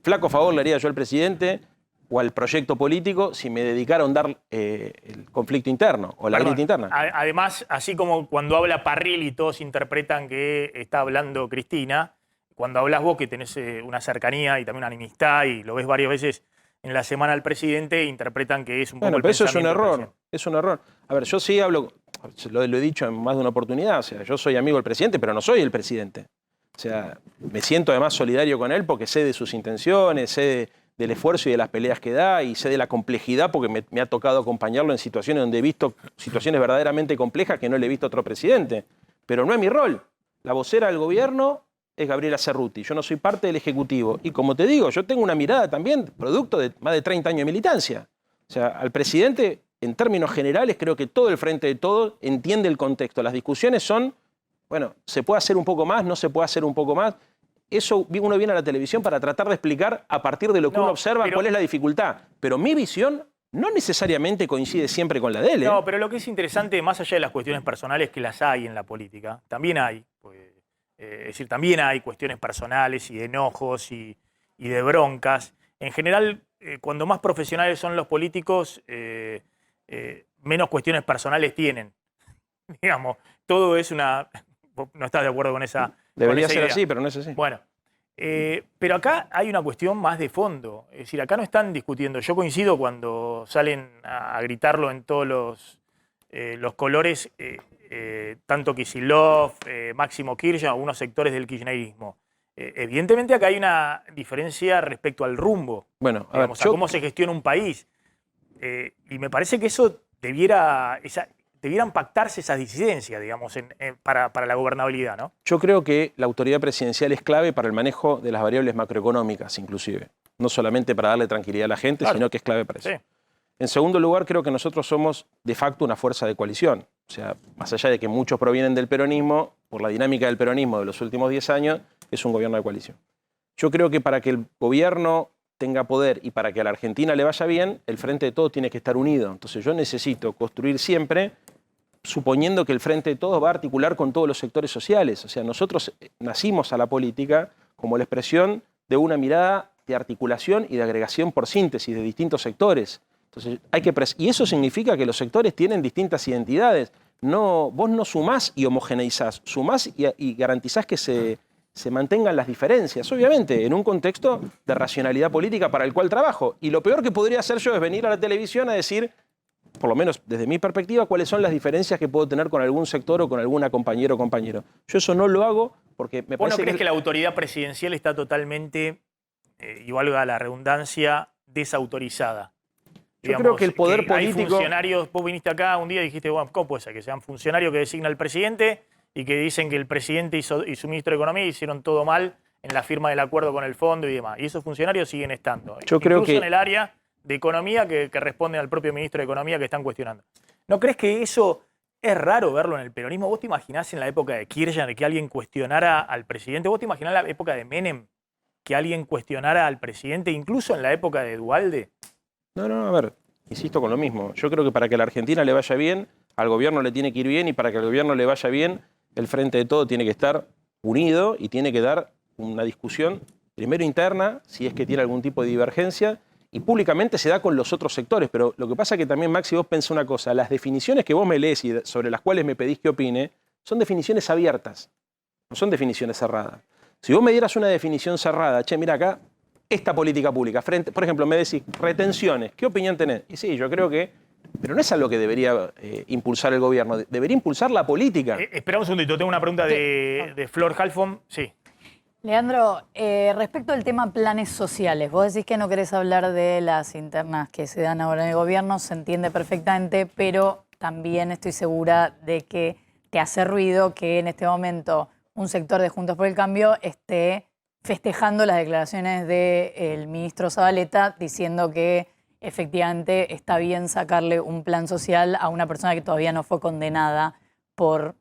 Flaco favor le haría yo al presidente o al proyecto político si me dedicara a ahondar el conflicto interno o la grieta interna. Además, así como cuando habla Parril y todos interpretan que está hablando Cristina, cuando hablas vos que tenés una cercanía y también una enemistad y lo ves varias veces en la semana al presidente, interpretan que es un poco el pero eso es un pensamiento error, es un error. A ver, yo sí hablo, lo he dicho en más de una oportunidad, o sea, yo soy amigo del presidente, pero no soy el presidente. O sea, me siento además solidario con él porque sé de sus intenciones, sé del esfuerzo y de las peleas que da y sé de la complejidad porque me ha tocado acompañarlo en situaciones donde he visto situaciones verdaderamente complejas que no le he visto a otro presidente. Pero no es mi rol. La vocera del gobierno es Gabriela Cerruti. Yo no soy parte del Ejecutivo. Y como te digo, yo tengo una mirada también producto de más de 30 años de militancia. O sea, al presidente, en términos generales, creo que todo el Frente de Todos entiende el contexto. Las discusiones son, bueno, ¿se puede hacer un poco más? ¿No se puede hacer un poco más? Eso uno viene a la televisión para tratar de explicar a partir de lo que uno observa cuál es la dificultad. Pero mi visión no necesariamente coincide siempre con la de él. No, pero lo que es interesante, más allá de las cuestiones personales que las hay en la política, también hay, es decir, también hay cuestiones personales y de enojos y de broncas. En general, cuando más profesionales son los políticos, menos cuestiones personales tienen. Digamos, todo es una... ¿No estás de acuerdo con esa idea? Debería ser así, pero no es así. Bueno, pero acá hay una cuestión más de fondo. Es decir, acá no están discutiendo. Yo coincido cuando salen a gritarlo en todos los colores, tanto Kicillof, Máximo Kirchner, algunos sectores del kirchnerismo. Evidentemente acá hay una diferencia respecto al rumbo, bueno, a digamos, a cómo se gestiona un país. Y me parece que eso debieran pactarse esas disidencias, digamos, para la gobernabilidad, ¿no? Yo creo que la autoridad presidencial es clave para el manejo de las variables macroeconómicas, inclusive. No solamente para darle tranquilidad a la gente, claro, sino que es clave para eso. Sí. En segundo lugar, creo que nosotros somos de facto una fuerza de coalición. O sea, más allá de que muchos provienen del peronismo, por la dinámica del peronismo de los últimos 10 años, es un gobierno de coalición. Yo creo que para que el gobierno tenga poder y para que a la Argentina le vaya bien, el Frente de Todos tiene que estar unido. Entonces yo necesito construir siempre, suponiendo que el Frente de Todos va a articular con todos los sectores sociales. O sea, nosotros nacimos a la política como la expresión de una mirada de articulación y de agregación por síntesis de distintos sectores. Entonces, y eso significa que los sectores tienen distintas identidades. Vos no sumás y homogeneizás, sumás y garantizás que se mantengan las diferencias, obviamente, en un contexto de racionalidad política para el cual trabajo. Y lo peor que podría hacer yo es venir a la televisión a decir, por lo menos desde mi perspectiva, cuáles son las diferencias que puedo tener con algún sector o con alguna compañero o compañero. Yo eso no lo hago porque me parece ¿Vos no crees que la autoridad presidencial está totalmente, y valga la redundancia, desautorizada? Yo creo que el poder político... Hay funcionarios, vos viniste acá un día y dijiste, bueno, ¿cómo puede ser que sean funcionarios que designa el presidente y que dicen que el presidente y su ministro de Economía hicieron todo mal en la firma del acuerdo con el fondo y demás. Y esos funcionarios siguen estando. Yo creo incluso que en el área de Economía que responden al propio ministro de Economía que están cuestionando. ¿No crees que eso es raro verlo en el peronismo? ¿Vos te imaginás en la época de Kirchner que alguien cuestionara al presidente? ¿Vos te imaginás en la época de Menem que alguien cuestionara al presidente, incluso en la época de Duhalde? No, a ver, insisto con lo mismo. Yo creo que para que a la Argentina le vaya bien, al gobierno le tiene que ir bien, y para que al gobierno le vaya bien, el Frente de Todo tiene que estar unido y tiene que dar una discusión, primero interna, si es que tiene algún tipo de divergencia, y públicamente se da con los otros sectores. Pero lo que pasa es que también, Maxi, vos pensás una cosa, las definiciones que vos me lees y sobre las cuales me pedís que opine, son definiciones abiertas, no son definiciones cerradas. Si vos me dieras una definición cerrada, che, mira acá, esta política pública, por ejemplo, me decís retenciones, ¿qué opinión tenés? Y sí, yo creo que, pero no es algo que debería impulsar el gobierno, debería impulsar la política. Esperamos un segundito, tengo una pregunta de Flor Halfon. Sí. Leandro, respecto al tema planes sociales, vos decís que no querés hablar de las internas que se dan ahora en el gobierno, se entiende perfectamente, pero también estoy segura de que te hace ruido que en este momento un sector de Juntos por el Cambio esté festejando las declaraciones del ministro Zabaleta diciendo que efectivamente está bien sacarle un plan social a una persona que todavía no fue condenada por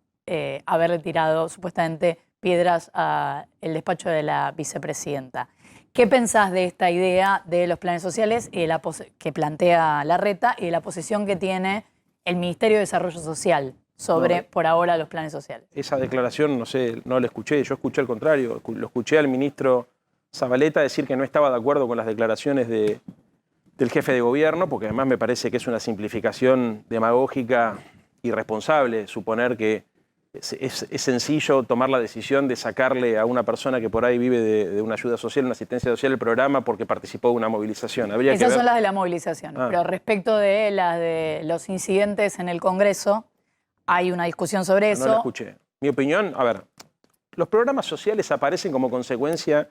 haberle tirado supuestamente piedras al despacho de la vicepresidenta. ¿Qué pensás de esta idea de los planes sociales y de que plantea Larreta y de la posición que tiene el Ministerio de Desarrollo Social sobre, por ahora, los planes sociales? Esa declaración, no sé, no la escuché, yo escuché al contrario, lo escuché al ministro Zabaleta decir que no estaba de acuerdo con las declaraciones del jefe de gobierno, porque además me parece que es una simplificación demagógica irresponsable suponer que es sencillo tomar la decisión de sacarle a una persona que por ahí vive de una ayuda social, una asistencia social, el programa porque participó de una movilización. Esas son las de la movilización, pero respecto de las de los incidentes en el Congreso, hay una discusión sobre eso. No la escuché. Mi opinión, a ver, los programas sociales aparecen como consecuencia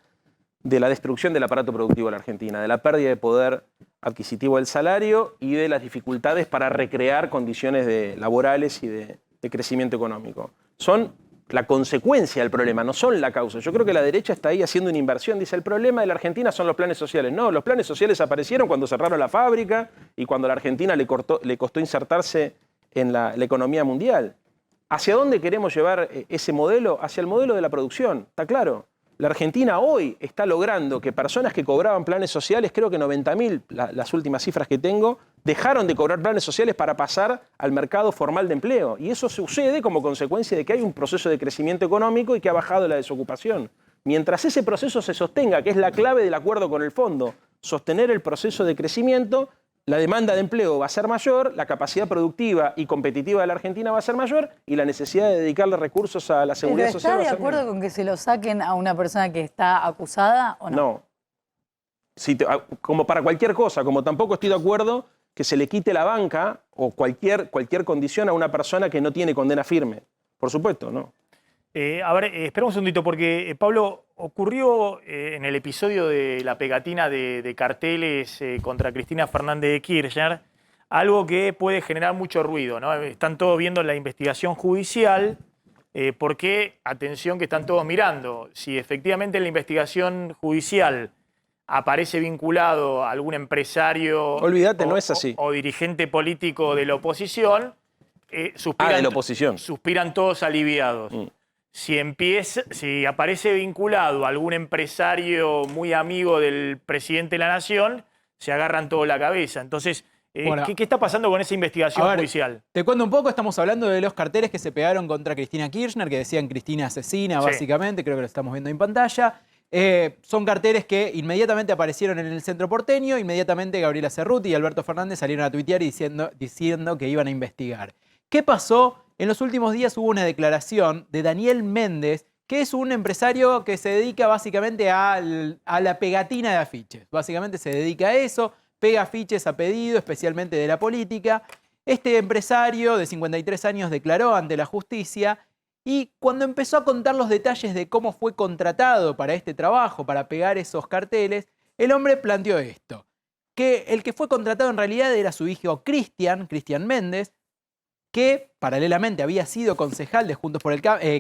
de la destrucción del aparato productivo de la Argentina, de la pérdida de poder adquisitivo del salario y de las dificultades para recrear condiciones laborales y de crecimiento económico. Son la consecuencia del problema, no son la causa. Yo creo que la derecha está ahí haciendo una inversión. Dice, el problema de la Argentina son los planes sociales. No, los planes sociales aparecieron cuando cerraron la fábrica y cuando a la Argentina le costó insertarse en la economía mundial. ¿Hacia dónde queremos llevar ese modelo? Hacia el modelo de la producción, está claro. La Argentina hoy está logrando que personas que cobraban planes sociales, creo que 90.000, las últimas cifras que tengo, dejaron de cobrar planes sociales para pasar al mercado formal de empleo. Y eso sucede como consecuencia de que hay un proceso de crecimiento económico y que ha bajado la desocupación. Mientras ese proceso se sostenga, que es la clave del acuerdo con el fondo, sostener el proceso de crecimiento, la demanda de empleo va a ser mayor, la capacidad productiva y competitiva de la Argentina va a ser mayor y la necesidad de dedicarle recursos a la seguridad social va a ser ¿Está de acuerdo con que se lo saquen a una persona que está acusada o no? No. Como para cualquier cosa, como tampoco estoy de acuerdo que se le quite la banca o cualquier condición a una persona que no tiene condena firme. Por supuesto, no. A ver, espera un segundito, porque Pablo, ocurrió en el episodio de la pegatina de carteles contra Cristina Fernández de Kirchner algo que puede generar mucho ruido, ¿no? Están todos viendo la investigación judicial, porque, atención, que están todos mirando, si efectivamente en la investigación judicial aparece vinculado a algún empresario no es así. O dirigente político de la oposición, suspiran todos aliviados. Si aparece vinculado a algún empresario muy amigo del presidente de la Nación, se agarran todo la cabeza. Entonces, bueno, ¿qué está pasando con esa investigación judicial? Te cuento un poco, estamos hablando de los carteles que se pegaron contra Cristina Kirchner, que decían Cristina asesina, básicamente, creo que lo estamos viendo en pantalla. Son carteles que inmediatamente aparecieron en el centro porteño, inmediatamente Gabriela Cerruti y Alberto Fernández salieron a tuitear diciendo que iban a investigar. ¿Qué pasó? En los últimos días hubo una declaración de Daniel Méndez, que es un empresario que se dedica básicamente a la pegatina de afiches. Básicamente se dedica a eso, pega afiches a pedido, especialmente de la política. Este empresario de 53 años declaró ante la justicia y cuando empezó a contar los detalles de cómo fue contratado para este trabajo, para pegar esos carteles, el hombre planteó esto, que el que fue contratado en realidad era su hijo Cristian Méndez, que paralelamente había sido concejal de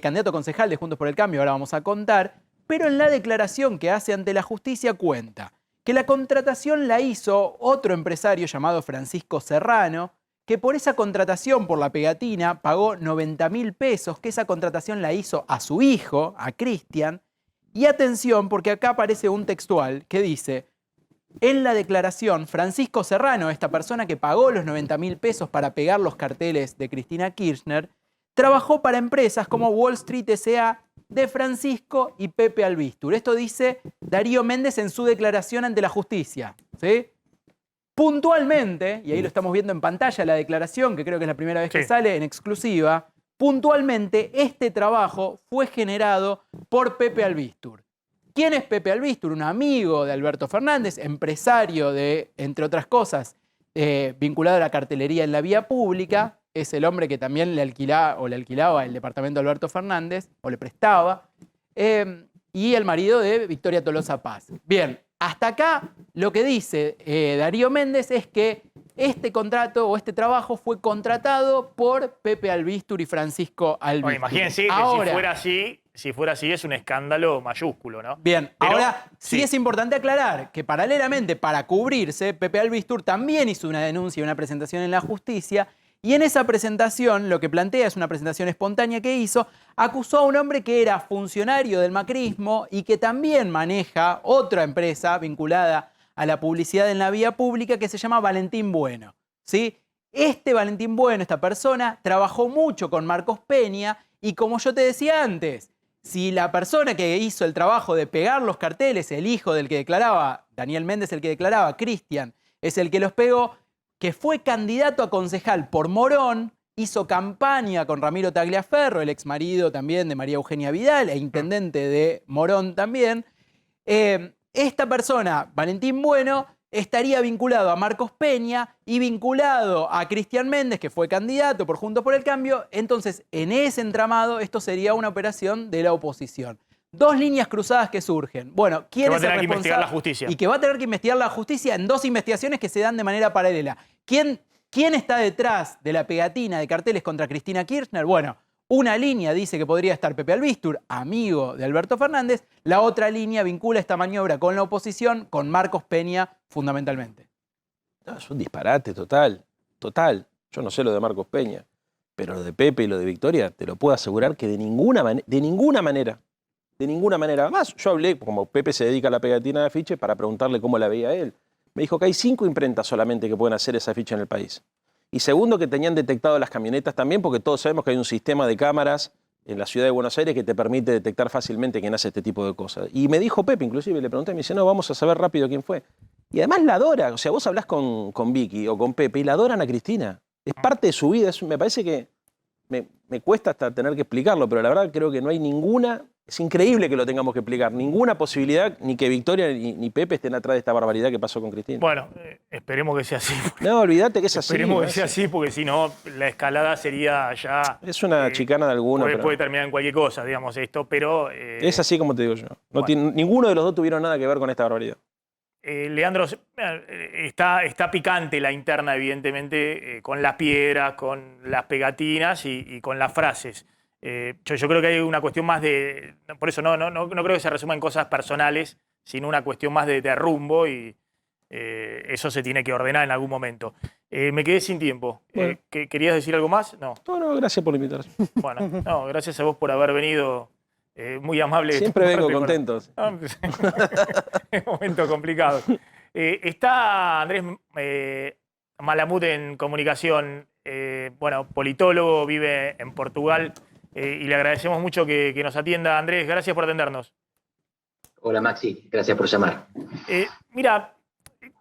candidato concejal de Juntos por el Cambio, ahora vamos a contar, pero en la declaración que hace ante la justicia cuenta que la contratación la hizo otro empresario llamado Francisco Serrano, que por esa contratación, por la pegatina, pagó 90.000 pesos, que esa contratación la hizo a su hijo, a Cristian. Y atención, porque acá aparece un textual que dice: en la declaración, Francisco Serrano, esta persona que pagó los 90.000 pesos para pegar los carteles de Cristina Kirchner, trabajó para empresas como Wall Street S.A., de Francisco y Pepe Albistur. Esto dice Darío Méndez en su declaración ante la justicia, ¿sí? Puntualmente, y ahí lo estamos viendo en pantalla, la declaración, que creo que es la primera vez que sale en exclusiva, puntualmente este trabajo fue generado por Pepe Albistur. ¿Quién es Pepe Albistur? Un amigo de Alberto Fernández, empresario de, entre otras cosas, vinculado a la cartelería en la vía pública. Es el hombre que también le alquilaba el departamento de Alberto Fernández, o le prestaba, y el marido de Victoria Tolosa Paz. Bien, hasta acá lo que dice Darío Méndez es que este contrato o este trabajo fue contratado por Pepe Albistur y Francisco Albistur. Bueno, imagínense que si fuera así es un escándalo mayúsculo, ¿no? Bien, pero, ahora sí es importante aclarar que paralelamente, para cubrirse, Pepe Albistur también hizo una denuncia y una presentación en la justicia. Y en esa presentación, lo que plantea es una presentación espontánea que hizo, acusó a un hombre que era funcionario del macrismo y que también maneja otra empresa vinculada a la publicidad en la vía pública que se llama Valentín Bueno, ¿sí? Este Valentín Bueno, esta persona, trabajó mucho con Marcos Peña y, como yo te decía antes, si la persona que hizo el trabajo de pegar los carteles, el hijo del que declaraba, Daniel Méndez el que declaraba, Cristian, es el que los pegó, que fue candidato a concejal por Morón, hizo campaña con Ramiro Tagliaferro, el exmarido también de María Eugenia Vidal, e intendente de Morón también. Esta persona, Valentín Bueno, estaría vinculado a Marcos Peña y vinculado a Cristian Méndez, que fue candidato por Juntos por el Cambio. Entonces, en ese entramado, esto sería una operación de la oposición. Dos líneas cruzadas que surgen. Bueno, ¿quién es el responsable? Que va a tener que investigar la justicia. Y que va a tener que investigar la justicia en dos investigaciones que se dan de manera paralela. ¿Quién está detrás de la pegatina de carteles contra Cristina Kirchner? Bueno, una línea dice que podría estar Pepe Albistur, amigo de Alberto Fernández. La otra línea vincula esta maniobra con la oposición, con Marcos Peña fundamentalmente. No, es un disparate total. Yo no sé lo de Marcos Peña, pero lo de Pepe y lo de Victoria, te lo puedo asegurar que de ninguna manera. Además, yo hablé, como Pepe se dedica a la pegatina de afiche, para preguntarle cómo la veía él. Me dijo que hay 5 imprentas solamente que pueden hacer esa afiche en el país. Y segundo, que tenían detectado las camionetas también, porque todos sabemos que hay un sistema de cámaras en la ciudad de Buenos Aires que te permite detectar fácilmente quién hace este tipo de cosas. Y me dijo Pepe, inclusive, le pregunté, me dice, no, vamos a saber rápido quién fue. Y además la adora, o sea, vos hablás con Vicky o con Pepe y la adoran a Cristina. Es parte de su vida, me parece que me cuesta hasta tener que explicarlo, pero la verdad creo que no hay ninguna, es increíble que lo tengamos que explicar, ninguna posibilidad ni que Victoria ni Pepe estén atrás de esta barbaridad que pasó con Cristina. Bueno, esperemos que sea así. No, olvídate que es así. Esperemos que sea así, porque si no, la escalada sería ya... Es una chicana de alguno. Puede terminar en cualquier cosa, digamos, esto, pero... es así como te digo yo. Ninguno de los dos tuvieron nada que ver con esta barbaridad. Leandro, está picante la interna, evidentemente, con las piedras, con las pegatinas y con las frases. Yo creo que hay una cuestión más de... Por eso no creo que se resuma en cosas personales, sino una cuestión más de rumbo y eso se tiene que ordenar en algún momento. Me quedé sin tiempo. Bueno. ¿Querías decir algo más? No. No, gracias por invitarme. Bueno, no, gracias a vos por haber venido. Muy amable. Siempre vengo contento. Es un momento complicado. Está Andrés Malamud en comunicación, politólogo, vive en Portugal y le agradecemos mucho que nos atienda. Andrés, gracias por atendernos. Hola Maxi, gracias por llamar. Mira,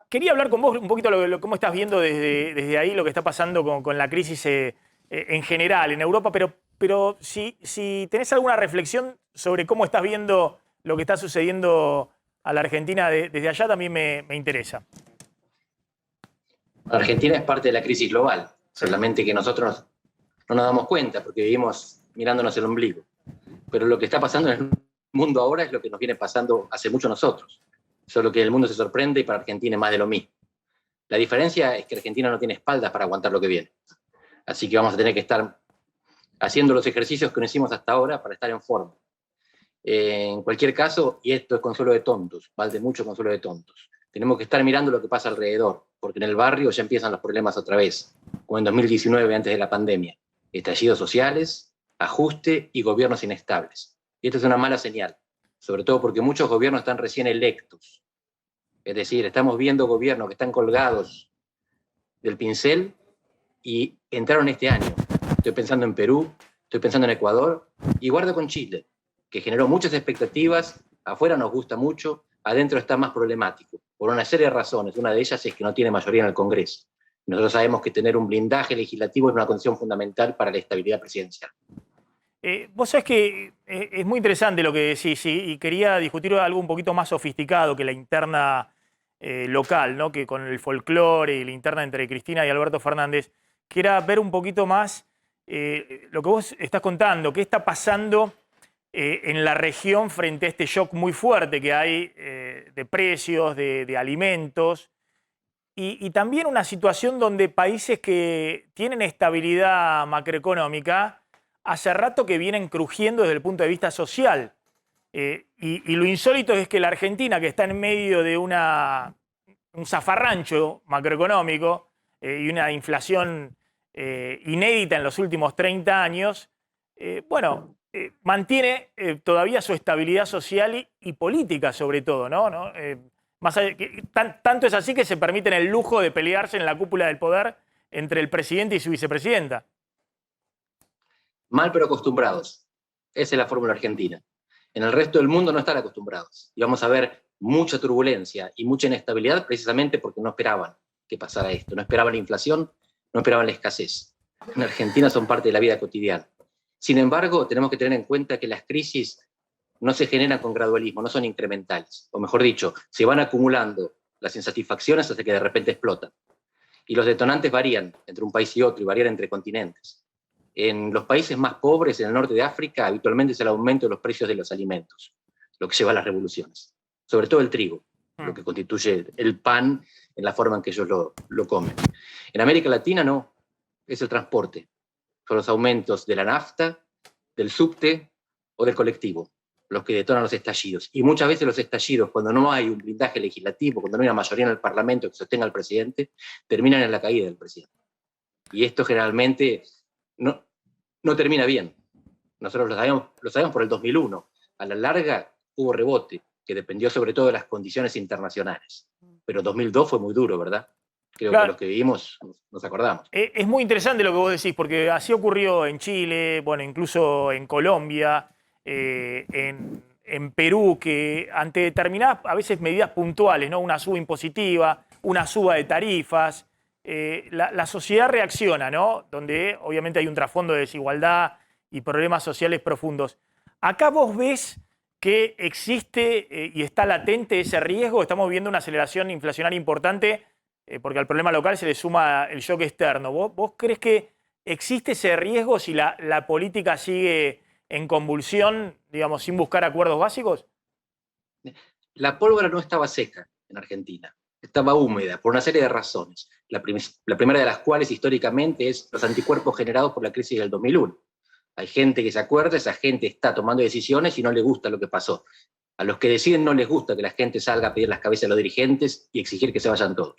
quería hablar con vos un poquito de cómo estás viendo desde ahí lo que está pasando con la crisis en general en Europa, pero si tenés alguna reflexión sobre cómo estás viendo lo que está sucediendo a la Argentina desde allá, también me interesa. Argentina es parte de la crisis global, solamente que nosotros no nos damos cuenta porque vivimos mirándonos el ombligo. Pero lo que está pasando en el mundo ahora es lo que nos viene pasando hace mucho nosotros. Solo que el mundo se sorprende y para Argentina es más de lo mismo. La diferencia es que Argentina no tiene espaldas para aguantar lo que viene. Así que vamos a tener que estar haciendo los ejercicios que no hicimos hasta ahora para estar en forma. En cualquier caso, y esto es consuelo de tontos, vale mucho consuelo de tontos, tenemos que estar mirando lo que pasa alrededor, porque en el barrio ya empiezan los problemas otra vez, como en 2019 antes de la pandemia. Estallidos sociales, ajuste y gobiernos inestables. Y esto es una mala señal, sobre todo porque muchos gobiernos están recién electos. Es decir, estamos viendo gobiernos que están colgados del pincel y entraron este año. Estoy pensando en Perú, estoy pensando en Ecuador y guardo con Chile, que generó muchas expectativas, afuera nos gusta mucho, adentro está más problemático, por una serie de razones. Una de ellas es que no tiene mayoría en el Congreso. Nosotros sabemos que tener un blindaje legislativo es una condición fundamental para la estabilidad presidencial. Vos sabés que es muy interesante lo que decís, y quería discutir algo un poquito más sofisticado que la interna local, ¿no? Que con el folclore y la interna entre Cristina y Alberto Fernández, que era ver un poquito más lo que vos estás contando, qué está pasando en la región frente a este shock muy fuerte que hay de precios, de alimentos, y también una situación donde países que tienen estabilidad macroeconómica hace rato que vienen crujiendo desde el punto de vista social. Y lo insólito es que la Argentina, que está en medio de un zafarrancho macroeconómico y una inflación inédita en los últimos 30 años, mantiene todavía su estabilidad social y política, sobre todo, ¿no? Más allá, tanto es así que se permiten el lujo de pelearse en la cúpula del poder entre el presidente y su vicepresidenta. Mal pero acostumbrados. Esa es la fórmula argentina. En el resto del mundo no están acostumbrados. Y vamos a ver mucha turbulencia y mucha inestabilidad precisamente porque no esperaban que pasara esto. No esperaban la inflación, no esperaban la escasez. En Argentina son parte de la vida cotidiana. Sin embargo, tenemos que tener en cuenta que las crisis no se generan con gradualismo, no son incrementales. O mejor dicho, se van acumulando las insatisfacciones hasta que de repente explotan. Y los detonantes varían entre un país y otro y varían entre continentes. En los países más pobres, en el norte de África, habitualmente es el aumento de los precios de los alimentos, lo que lleva a las revoluciones. Sobre todo el trigo, lo que constituye el pan en la forma en que ellos lo comen. En América Latina no, es el transporte. Son los aumentos de la nafta, del subte o del colectivo, los que detonan los estallidos. Y muchas veces los estallidos, cuando no hay un blindaje legislativo, cuando no hay una mayoría en el Parlamento que sostenga al presidente, terminan en la caída del presidente. Y esto generalmente no termina bien. Nosotros lo sabemos por el 2001. A la larga hubo rebote, que dependió sobre todo de las condiciones internacionales. Pero 2002 fue muy duro, ¿verdad? Creo que los que vivimos nos acordamos. Es muy interesante lo que vos decís, porque así ocurrió en Chile, bueno, incluso en Colombia, en Perú, que ante determinadas, a veces medidas puntuales, ¿no? Una suba impositiva, una suba de tarifas, la sociedad reacciona, ¿no? Donde obviamente hay un trasfondo de desigualdad y problemas sociales profundos. Acá vos ves que existe y está latente ese riesgo. Estamos viendo una aceleración inflacionaria importante porque al problema local se le suma el shock externo. ¿Vos crees que existe ese riesgo si la política sigue en convulsión, digamos, sin buscar acuerdos básicos? La pólvora no estaba seca en Argentina. Estaba húmeda por una serie de razones. La primera de las cuales históricamente es los anticuerpos generados por la crisis del 2001. Hay gente que se acuerda, esa gente está tomando decisiones y no le gusta lo que pasó. A los que deciden no les gusta que la gente salga a pedir las cabezas de los dirigentes y exigir que se vayan todos.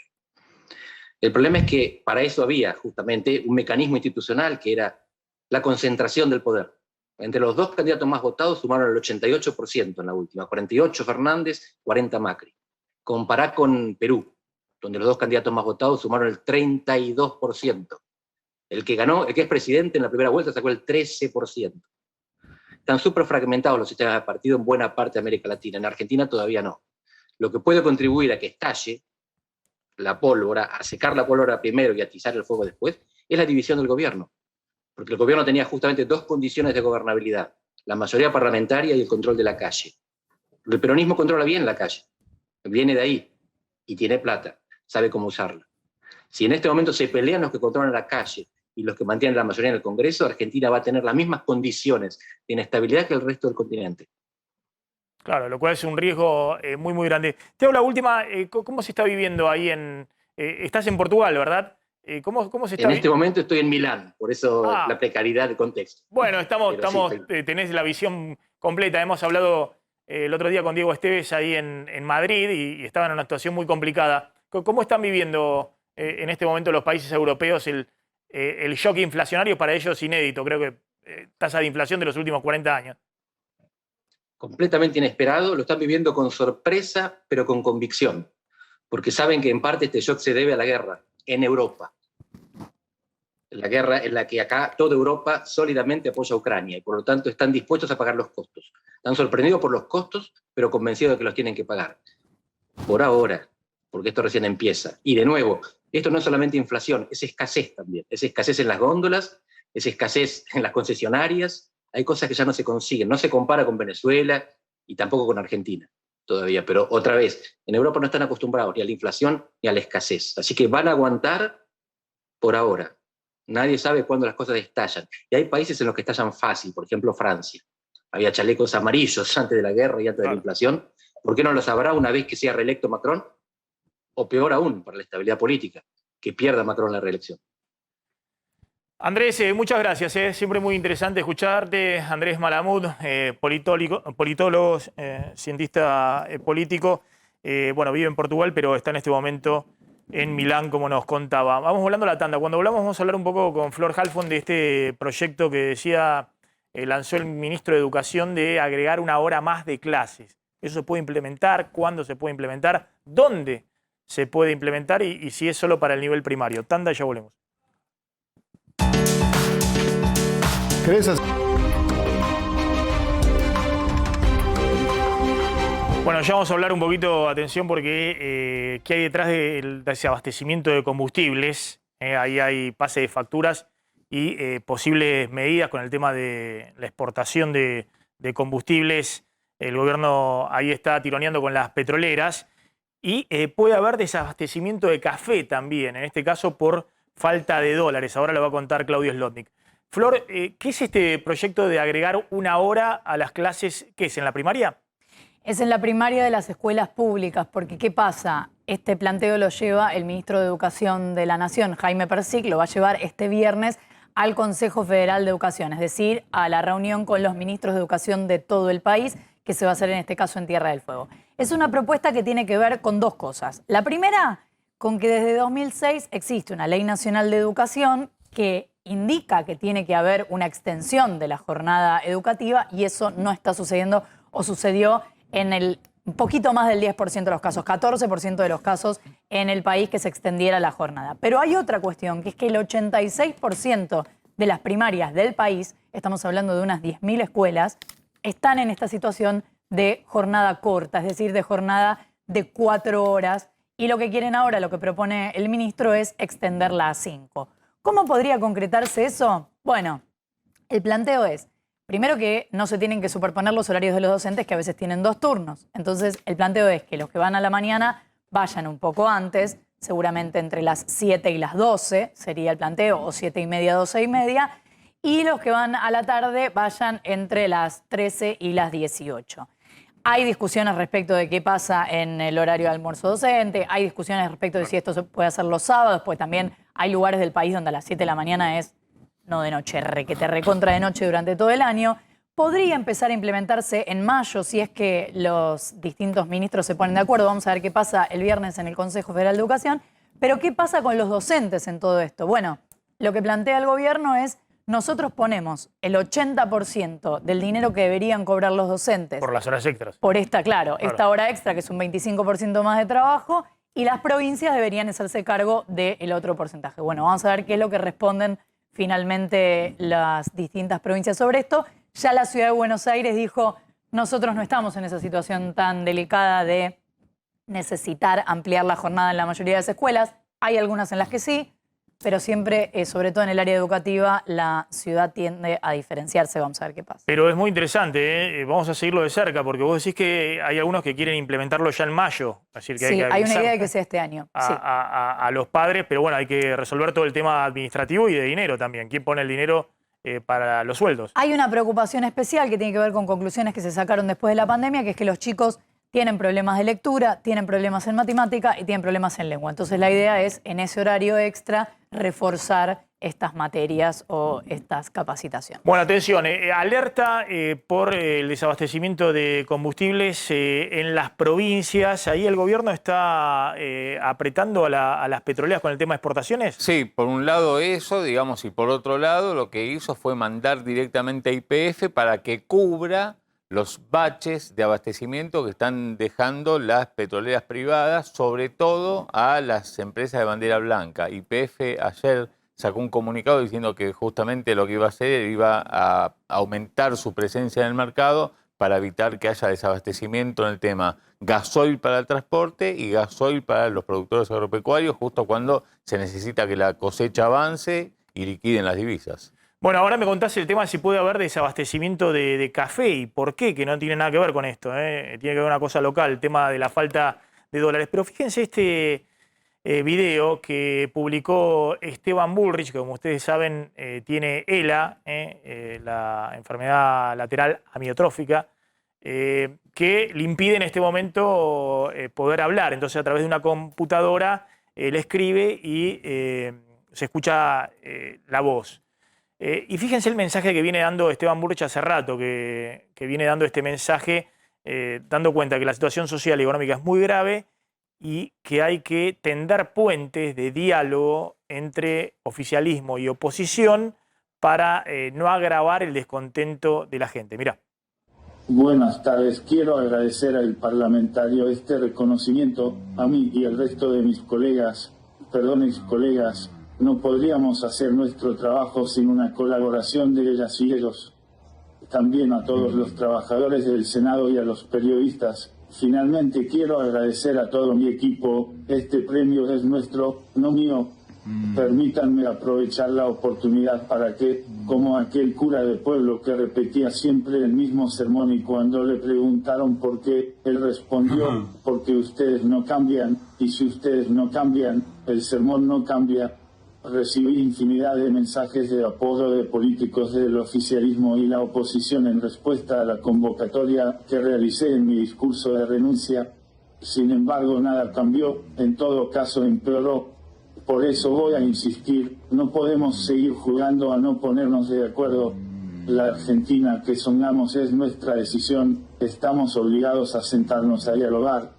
El problema es que para eso había justamente un mecanismo institucional que era la concentración del poder. Entre los dos candidatos más votados sumaron el 88% en la última, 48 Fernández, 40 Macri. Compará con Perú, donde los dos candidatos más votados sumaron el 32%. El que ganó, el que es presidente en la primera vuelta sacó el 13%. Están súper fragmentados los sistemas de partido en buena parte de América Latina. En Argentina todavía no. Lo que puede contribuir a que estalle la pólvora, a secar la pólvora primero y atizar el fuego después, es la división del gobierno. Porque el gobierno tenía justamente dos condiciones de gobernabilidad: la mayoría parlamentaria y el control de la calle. El peronismo controla bien la calle, viene de ahí y tiene plata, sabe cómo usarla. Si en este momento se pelean los que controlan la calle y los que mantienen la mayoría en el Congreso, Argentina va a tener las mismas condiciones de inestabilidad que el resto del continente. Claro, lo cual es un riesgo muy, muy grande. Te hago la última, ¿cómo se está viviendo ahí estás en Portugal, ¿verdad? ¿Cómo se está en este momento estoy en Milán, por eso la precariedad del contexto. Bueno, tenés la visión completa. Hemos hablado el otro día con Diego Esteves ahí en Madrid y estaban en una situación muy complicada. ¿Cómo están viviendo en este momento los países europeos el shock inflacionario para ellos inédito? Creo que tasa de inflación de los últimos 40 años. Completamente inesperado, lo están viviendo con sorpresa, pero con convicción, porque saben que en parte este shock se debe a la guerra en Europa. La guerra en la que acá toda Europa sólidamente apoya a Ucrania y por lo tanto están dispuestos a pagar los costos. Están sorprendidos por los costos, pero convencidos de que los tienen que pagar. Por ahora, porque esto recién empieza. Y de nuevo, esto no es solamente inflación, es escasez también. Es escasez en las góndolas, es escasez en las concesionarias. Hay cosas que ya no se consiguen. No se compara con Venezuela y tampoco con Argentina todavía. Pero otra vez, en Europa no están acostumbrados ni a la inflación ni a la escasez. Así que van a aguantar por ahora. Nadie sabe cuándo las cosas estallan. Y hay países en los que estallan fácil, por ejemplo Francia. Había chalecos amarillos antes de la guerra y antes de la inflación. ¿Por qué no los habrá una vez que sea reelecto Macron? O peor aún, para la estabilidad política, que pierda Macron la reelección. Andrés, muchas gracias. Siempre muy interesante escucharte. Andrés Malamud, politólogo, cientista político. Bueno, vive en Portugal, pero está en este momento en Milán, como nos contaba. Vamos volando la tanda. Cuando volvamos vamos a hablar un poco con Flor Halfon de este proyecto que decía, lanzó el ministro de Educación de agregar una hora más de clases. ¿Eso se puede implementar? ¿Cuándo se puede implementar? ¿Dónde se puede implementar? Y si es solo para el nivel primario. Tanda y ya volvemos. Bueno, ya vamos a hablar un poquito, atención, porque ¿qué hay detrás de ese abastecimiento de combustibles? Ahí hay pase de facturas y posibles medidas con el tema de la exportación de combustibles. El gobierno ahí está tironeando con las petroleras y puede haber desabastecimiento de café también, en este caso por falta de dólares. Ahora lo va a contar Claudio Slotnick. Flor, ¿qué es este proyecto de agregar una hora a las clases? ¿Qué es, en la primaria? Es en la primaria de las escuelas públicas, porque ¿qué pasa? Este planteo lo lleva el ministro de Educación de la Nación, Jaime Persic, lo va a llevar este viernes al Consejo Federal de Educación, es decir, a la reunión con los ministros de Educación de todo el país, que se va a hacer en este caso en Tierra del Fuego. Es una propuesta que tiene que ver con dos cosas. La primera, con que desde 2006 existe una Ley Nacional de Educación que indica que tiene que haber una extensión de la jornada educativa y eso no está sucediendo o sucedió en un poquito más del 10% de los casos, 14% de los casos en el país que se extendiera la jornada. Pero hay otra cuestión, que es que el 86% de las primarias del país, estamos hablando de unas 10.000 escuelas, están en esta situación de jornada corta, es decir, de jornada de 4 horas. Y lo que quieren ahora, lo que propone el ministro, es extenderla a 5. ¿Cómo podría concretarse eso? Bueno, el planteo es, primero, que no se tienen que superponer los horarios de los docentes, que a veces tienen 2 turnos. Entonces, el planteo es que los que van a la mañana vayan un poco antes, seguramente entre las 7 y las 12, sería el planteo, o 7:30, 12:30, y los que van a la tarde vayan entre las 13 y las 18. Hay discusiones respecto de qué pasa en el horario de almuerzo docente, hay discusiones respecto de si esto se puede hacer los sábados, pues también hay lugares del país donde a las 7 de la mañana es no de noche, requete recontra de noche durante todo el año. Podría empezar a implementarse en mayo si es que los distintos ministros se ponen de acuerdo. Vamos a ver qué pasa el viernes en el Consejo Federal de Educación. Pero ¿qué pasa con los docentes en todo esto? Bueno, lo que plantea el gobierno es, nosotros ponemos el 80% del dinero que deberían cobrar los docentes. Por las horas extras. Por esta esta hora extra, que es un 25% más de trabajo, y las provincias deberían hacerse cargo del otro porcentaje. Bueno, vamos a ver qué es lo que responden finalmente las distintas provincias sobre esto. Ya la Ciudad de Buenos Aires dijo, nosotros no estamos en esa situación tan delicada de necesitar ampliar la jornada en la mayoría de las escuelas. Hay algunas en las que sí, pero siempre, sobre todo en el área educativa, la ciudad tiende a diferenciarse. Vamos a ver qué pasa. Pero es muy interesante, ¿eh? Vamos a seguirlo de cerca, porque vos decís que hay algunos que quieren implementarlo ya en mayo. Es decir, que sí, hay una idea de que sea este año. A los padres, pero bueno, hay que resolver todo el tema administrativo y de dinero también. ¿Quién pone el dinero para los sueldos? Hay una preocupación especial que tiene que ver con conclusiones que se sacaron después de la pandemia, que es que los chicos tienen problemas de lectura, tienen problemas en matemática y tienen problemas en lengua. Entonces la idea es, en ese horario extra, reforzar estas materias o estas capacitaciones. Bueno, atención, alerta por el desabastecimiento de combustibles en las provincias. Ahí el gobierno está apretando a las petroleras con el tema de exportaciones. Sí, por un lado eso, digamos, y por otro lado lo que hizo fue mandar directamente a YPF para que cubra los baches de abastecimiento que están dejando las petroleras privadas, sobre todo a las empresas de bandera blanca. YPF ayer sacó un comunicado diciendo que justamente lo que iba a hacer iba a aumentar su presencia en el mercado para evitar que haya desabastecimiento en el tema gasoil para el transporte y gasoil para los productores agropecuarios, justo cuando se necesita que la cosecha avance y liquiden las divisas. Bueno, ahora me contás el tema de si puede haber desabastecimiento de café y por qué, que no tiene nada que ver con esto, Tiene que ver una cosa local, el tema de la falta de dólares. Pero fíjense este video que publicó Esteban Bullrich, que como ustedes saben tiene ELA, la enfermedad lateral amiotrófica, que le impide en este momento poder hablar. Entonces a través de una computadora él escribe y se escucha la voz. Y fíjense el mensaje que viene dando Esteban Bullrich hace rato, que viene dando este mensaje, dando cuenta que la situación social y económica es muy grave y que hay que tender puentes de diálogo entre oficialismo y oposición para no agravar el descontento de la gente. Mirá. Buenas tardes. Quiero agradecer al parlamentario este reconocimiento a mí y al resto de mis colegas. No podríamos hacer nuestro trabajo sin una colaboración de ellas y ellos. También a todos los trabajadores del Senado y a los periodistas. Finalmente quiero agradecer a todo mi equipo. Este premio es nuestro, no mío. Permítanme aprovechar la oportunidad para que, como aquel cura de pueblo que repetía siempre el mismo sermón y cuando le preguntaron por qué, él respondió, porque ustedes no cambian, y si ustedes no cambian, el sermón no cambia. Recibí infinidad de mensajes de apoyo de políticos del oficialismo y la oposición en respuesta a la convocatoria que realicé en mi discurso de renuncia. Sin embargo, nada cambió, en todo caso empeoró. Por eso voy a insistir, no podemos seguir jugando a no ponernos de acuerdo. La Argentina que soñamos es nuestra decisión, estamos obligados a sentarnos a dialogar.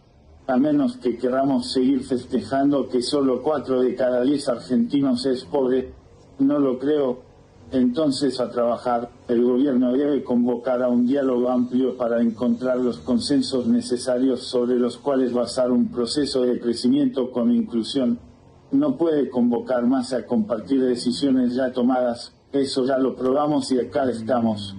A menos que queramos seguir festejando que solo 4 de cada 10 argentinos es pobre, no lo creo. Entonces a trabajar, el gobierno debe convocar a un diálogo amplio para encontrar los consensos necesarios sobre los cuales basar un proceso de crecimiento con inclusión. No puede convocar más a compartir decisiones ya tomadas, eso ya lo probamos y acá estamos.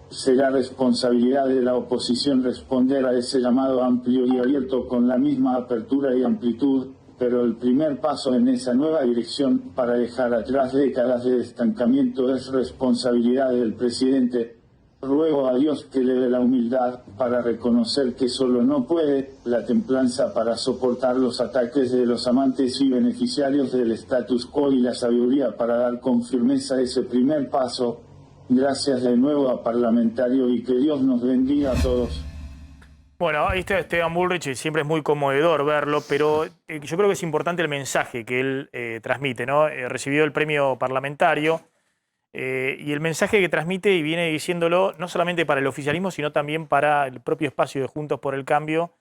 Será responsabilidad de la oposición responder a ese llamado amplio y abierto con la misma apertura y amplitud, pero el primer paso en esa nueva dirección para dejar atrás décadas de estancamiento es responsabilidad del presidente. Ruego a Dios que le dé la humildad para reconocer que solo no puede, la templanza para soportar los ataques de los amantes y beneficiarios del status quo y la sabiduría para dar con firmeza ese primer paso. Gracias de nuevo a parlamentario y que Dios nos bendiga a todos. Bueno, ahí está Esteban Bullrich, siempre es muy conmovedor verlo, pero yo creo que es importante el mensaje que él transmite, ¿no? Recibió el premio parlamentario y el mensaje que transmite y viene diciéndolo no solamente para el oficialismo, sino también para el propio espacio de Juntos por el Cambio.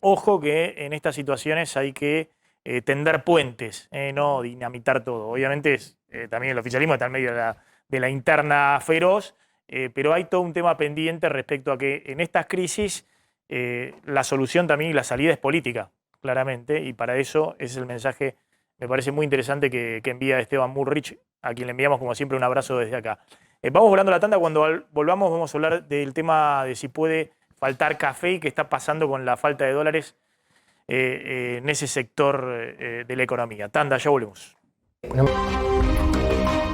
Ojo que en estas situaciones hay que tender puentes, no dinamitar todo. Obviamente también el oficialismo está en medio de la interna feroz, pero hay todo un tema pendiente respecto a que en estas crisis la solución también y la salida es política, claramente, y para eso ese es el mensaje, me parece muy interesante que envía Esteban Bullrich, a quien le enviamos como siempre un abrazo desde acá. Vamos volando la tanda, cuando volvamos vamos a hablar del tema de si puede faltar café y qué está pasando con la falta de dólares en ese sector de la economía. Tanda, ya volvemos.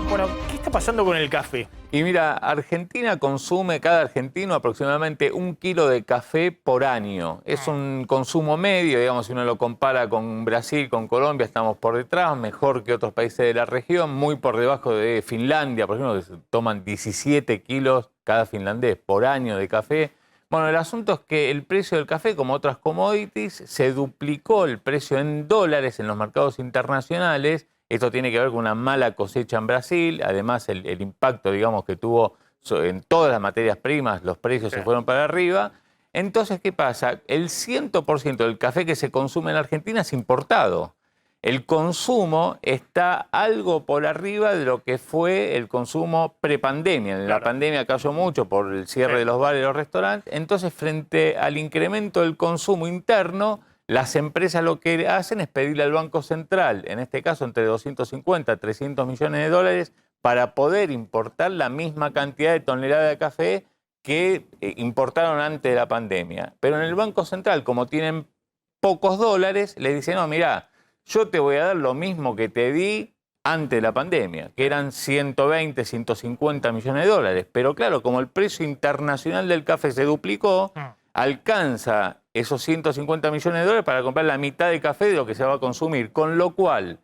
Bueno, ¿qué está pasando con el café? Y mira, Argentina consume, cada argentino, aproximadamente 1 kilo de café por año. Es un consumo medio, digamos, si uno lo compara con Brasil, con Colombia, estamos por detrás, mejor que otros países de la región, muy por debajo de Finlandia, por ejemplo, que se toman 17 kilos cada finlandés por año de café. Bueno, el asunto es que el precio del café, como otras commodities, se duplicó el precio en dólares en los mercados internacionales Esto tiene que ver con una mala cosecha en Brasil, además el impacto, digamos, que tuvo en todas las materias primas, los precios se fueron para arriba. Entonces, ¿qué pasa? El 100% del café que se consume en Argentina es importado. El consumo está algo por arriba de lo que fue el consumo prepandemia. En la pandemia cayó mucho por el cierre de los bares y los restaurantes. Entonces, frente al incremento del consumo interno, las empresas lo que hacen es pedirle al Banco Central, en este caso entre 250 a 300 millones de dólares, para poder importar la misma cantidad de toneladas de café que importaron antes de la pandemia. Pero en el Banco Central, como tienen pocos dólares, le dicen, no, mirá, yo te voy a dar lo mismo que te di antes de la pandemia, que eran 120, 150 millones de dólares. Pero claro, como el precio internacional del café se duplicó, alcanza esos 150 millones de dólares para comprar la mitad de café de lo que se va a consumir. Con lo cual,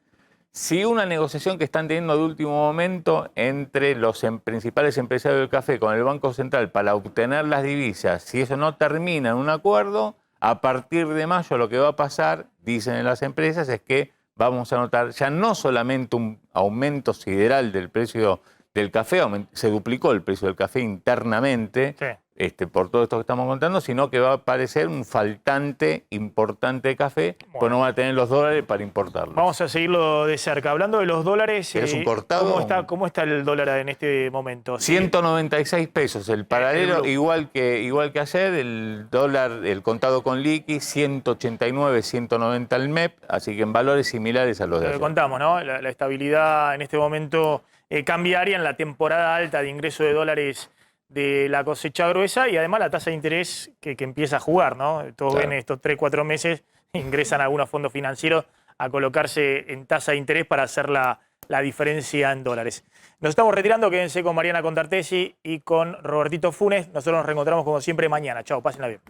si una negociación que están teniendo de último momento entre los principales empresarios del café con el Banco Central para obtener las divisas, si eso no termina en un acuerdo, a partir de mayo lo que va a pasar, dicen en las empresas, es que vamos a notar ya no solamente un aumento sideral del precio del café, se duplicó el precio del café internamente, por todo esto que estamos contando, sino que va a aparecer un faltante importante de café, pues no van a tener los dólares para importarlo. Vamos a seguirlo de cerca. Hablando de los dólares, ¿es un cortado? ¿Cómo está el dólar en este momento? 196 pesos, el paralelo, igual que ayer, el dólar, el contado con liqui, 189, 190 el MEP, así que en valores similares a los de ayer. Contamos, ¿no? La estabilidad en este momento cambiaria en la temporada alta de ingreso de dólares de la cosecha gruesa y además la tasa de interés que empieza a jugar, ¿no? Todos ven estos 3-4 meses, ingresan algunos fondos financieros a colocarse en tasa de interés para hacer la diferencia en dólares. Nos estamos retirando, quédense con Mariana Contartesi y con Robertito Funes. Nosotros nos reencontramos como siempre mañana. Chao, pásenla bien.